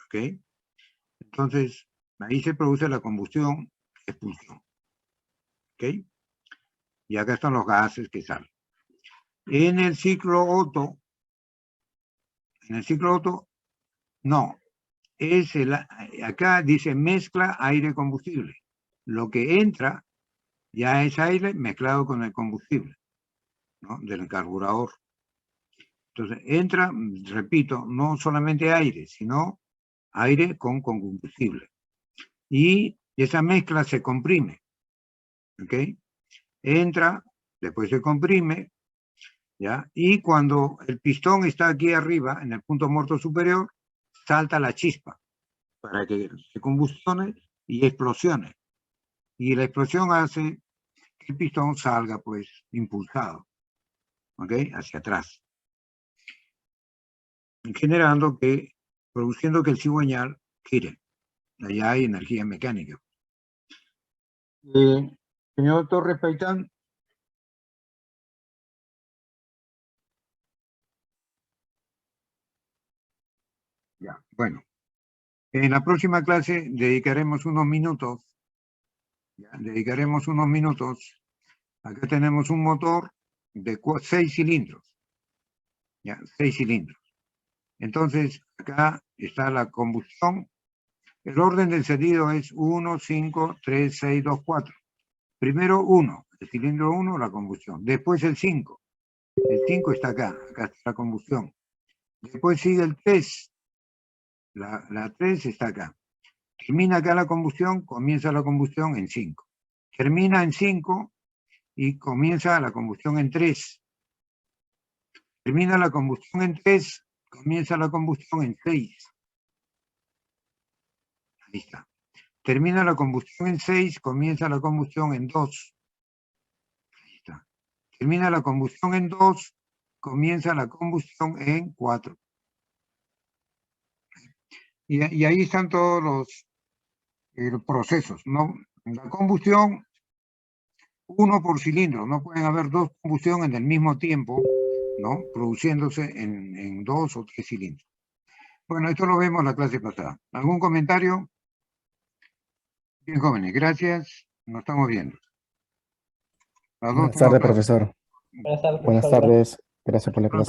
¿Ok? Entonces, ahí se produce la combustión, expulsión. ¿Ok? Y acá están los gases que salen. En el ciclo Otto, no. Acá dice mezcla aire-combustible. Lo que entra ya es aire mezclado con el combustible, ¿no? Del carburador. Entonces, entra, repito, no solamente aire, sino aire con combustible. Y esa mezcla se comprime. ¿Ok? Entra, después se comprime, ¿ya? Y cuando el pistón está aquí arriba, en el punto muerto superior, salta la chispa para que se combustione y explosione. Y la explosión hace que el pistón salga, pues, impulsado, ¿ok? Hacia atrás. Produciendo que el cigüeñal gire. Allá hay energía mecánica. Señor Torres Paitán. Ya, bueno. En la próxima clase dedicaremos unos minutos. ¿Ya? Dedicaremos unos minutos. Acá tenemos un motor de 6 cilindros. ¿Ya? 6 cilindros. Entonces, acá está la combustión. El orden del encendido es 1, 5, 3, 6, 2, 4. Primero 1, el cilindro 1, la combustión. Después el 5. El 5 está acá está la combustión. Después sigue el 3. La 3 está acá. Termina acá la combustión, comienza la combustión en 5. Termina en 5 y comienza la combustión en 3. Termina la combustión en 3, comienza la combustión en 6. Ahí está. Termina la combustión en 6, comienza la combustión en 2. Ahí está. Termina la combustión en 2, comienza la combustión en 4. Y ahí están todos los procesos, ¿no? La combustión, 1 por cilindro, no pueden haber 2 combustiones en el mismo tiempo, ¿no? Produciéndose en 2 o 3 cilindros. Bueno, esto lo vemos la clase pasada. ¿Algún comentario? Bien, jóvenes, gracias. Nos estamos viendo. Las dos Buenas tengo tardes, clase. profesor. Buenas tardes, Buenas profesor. tardes. Gracias por la clase.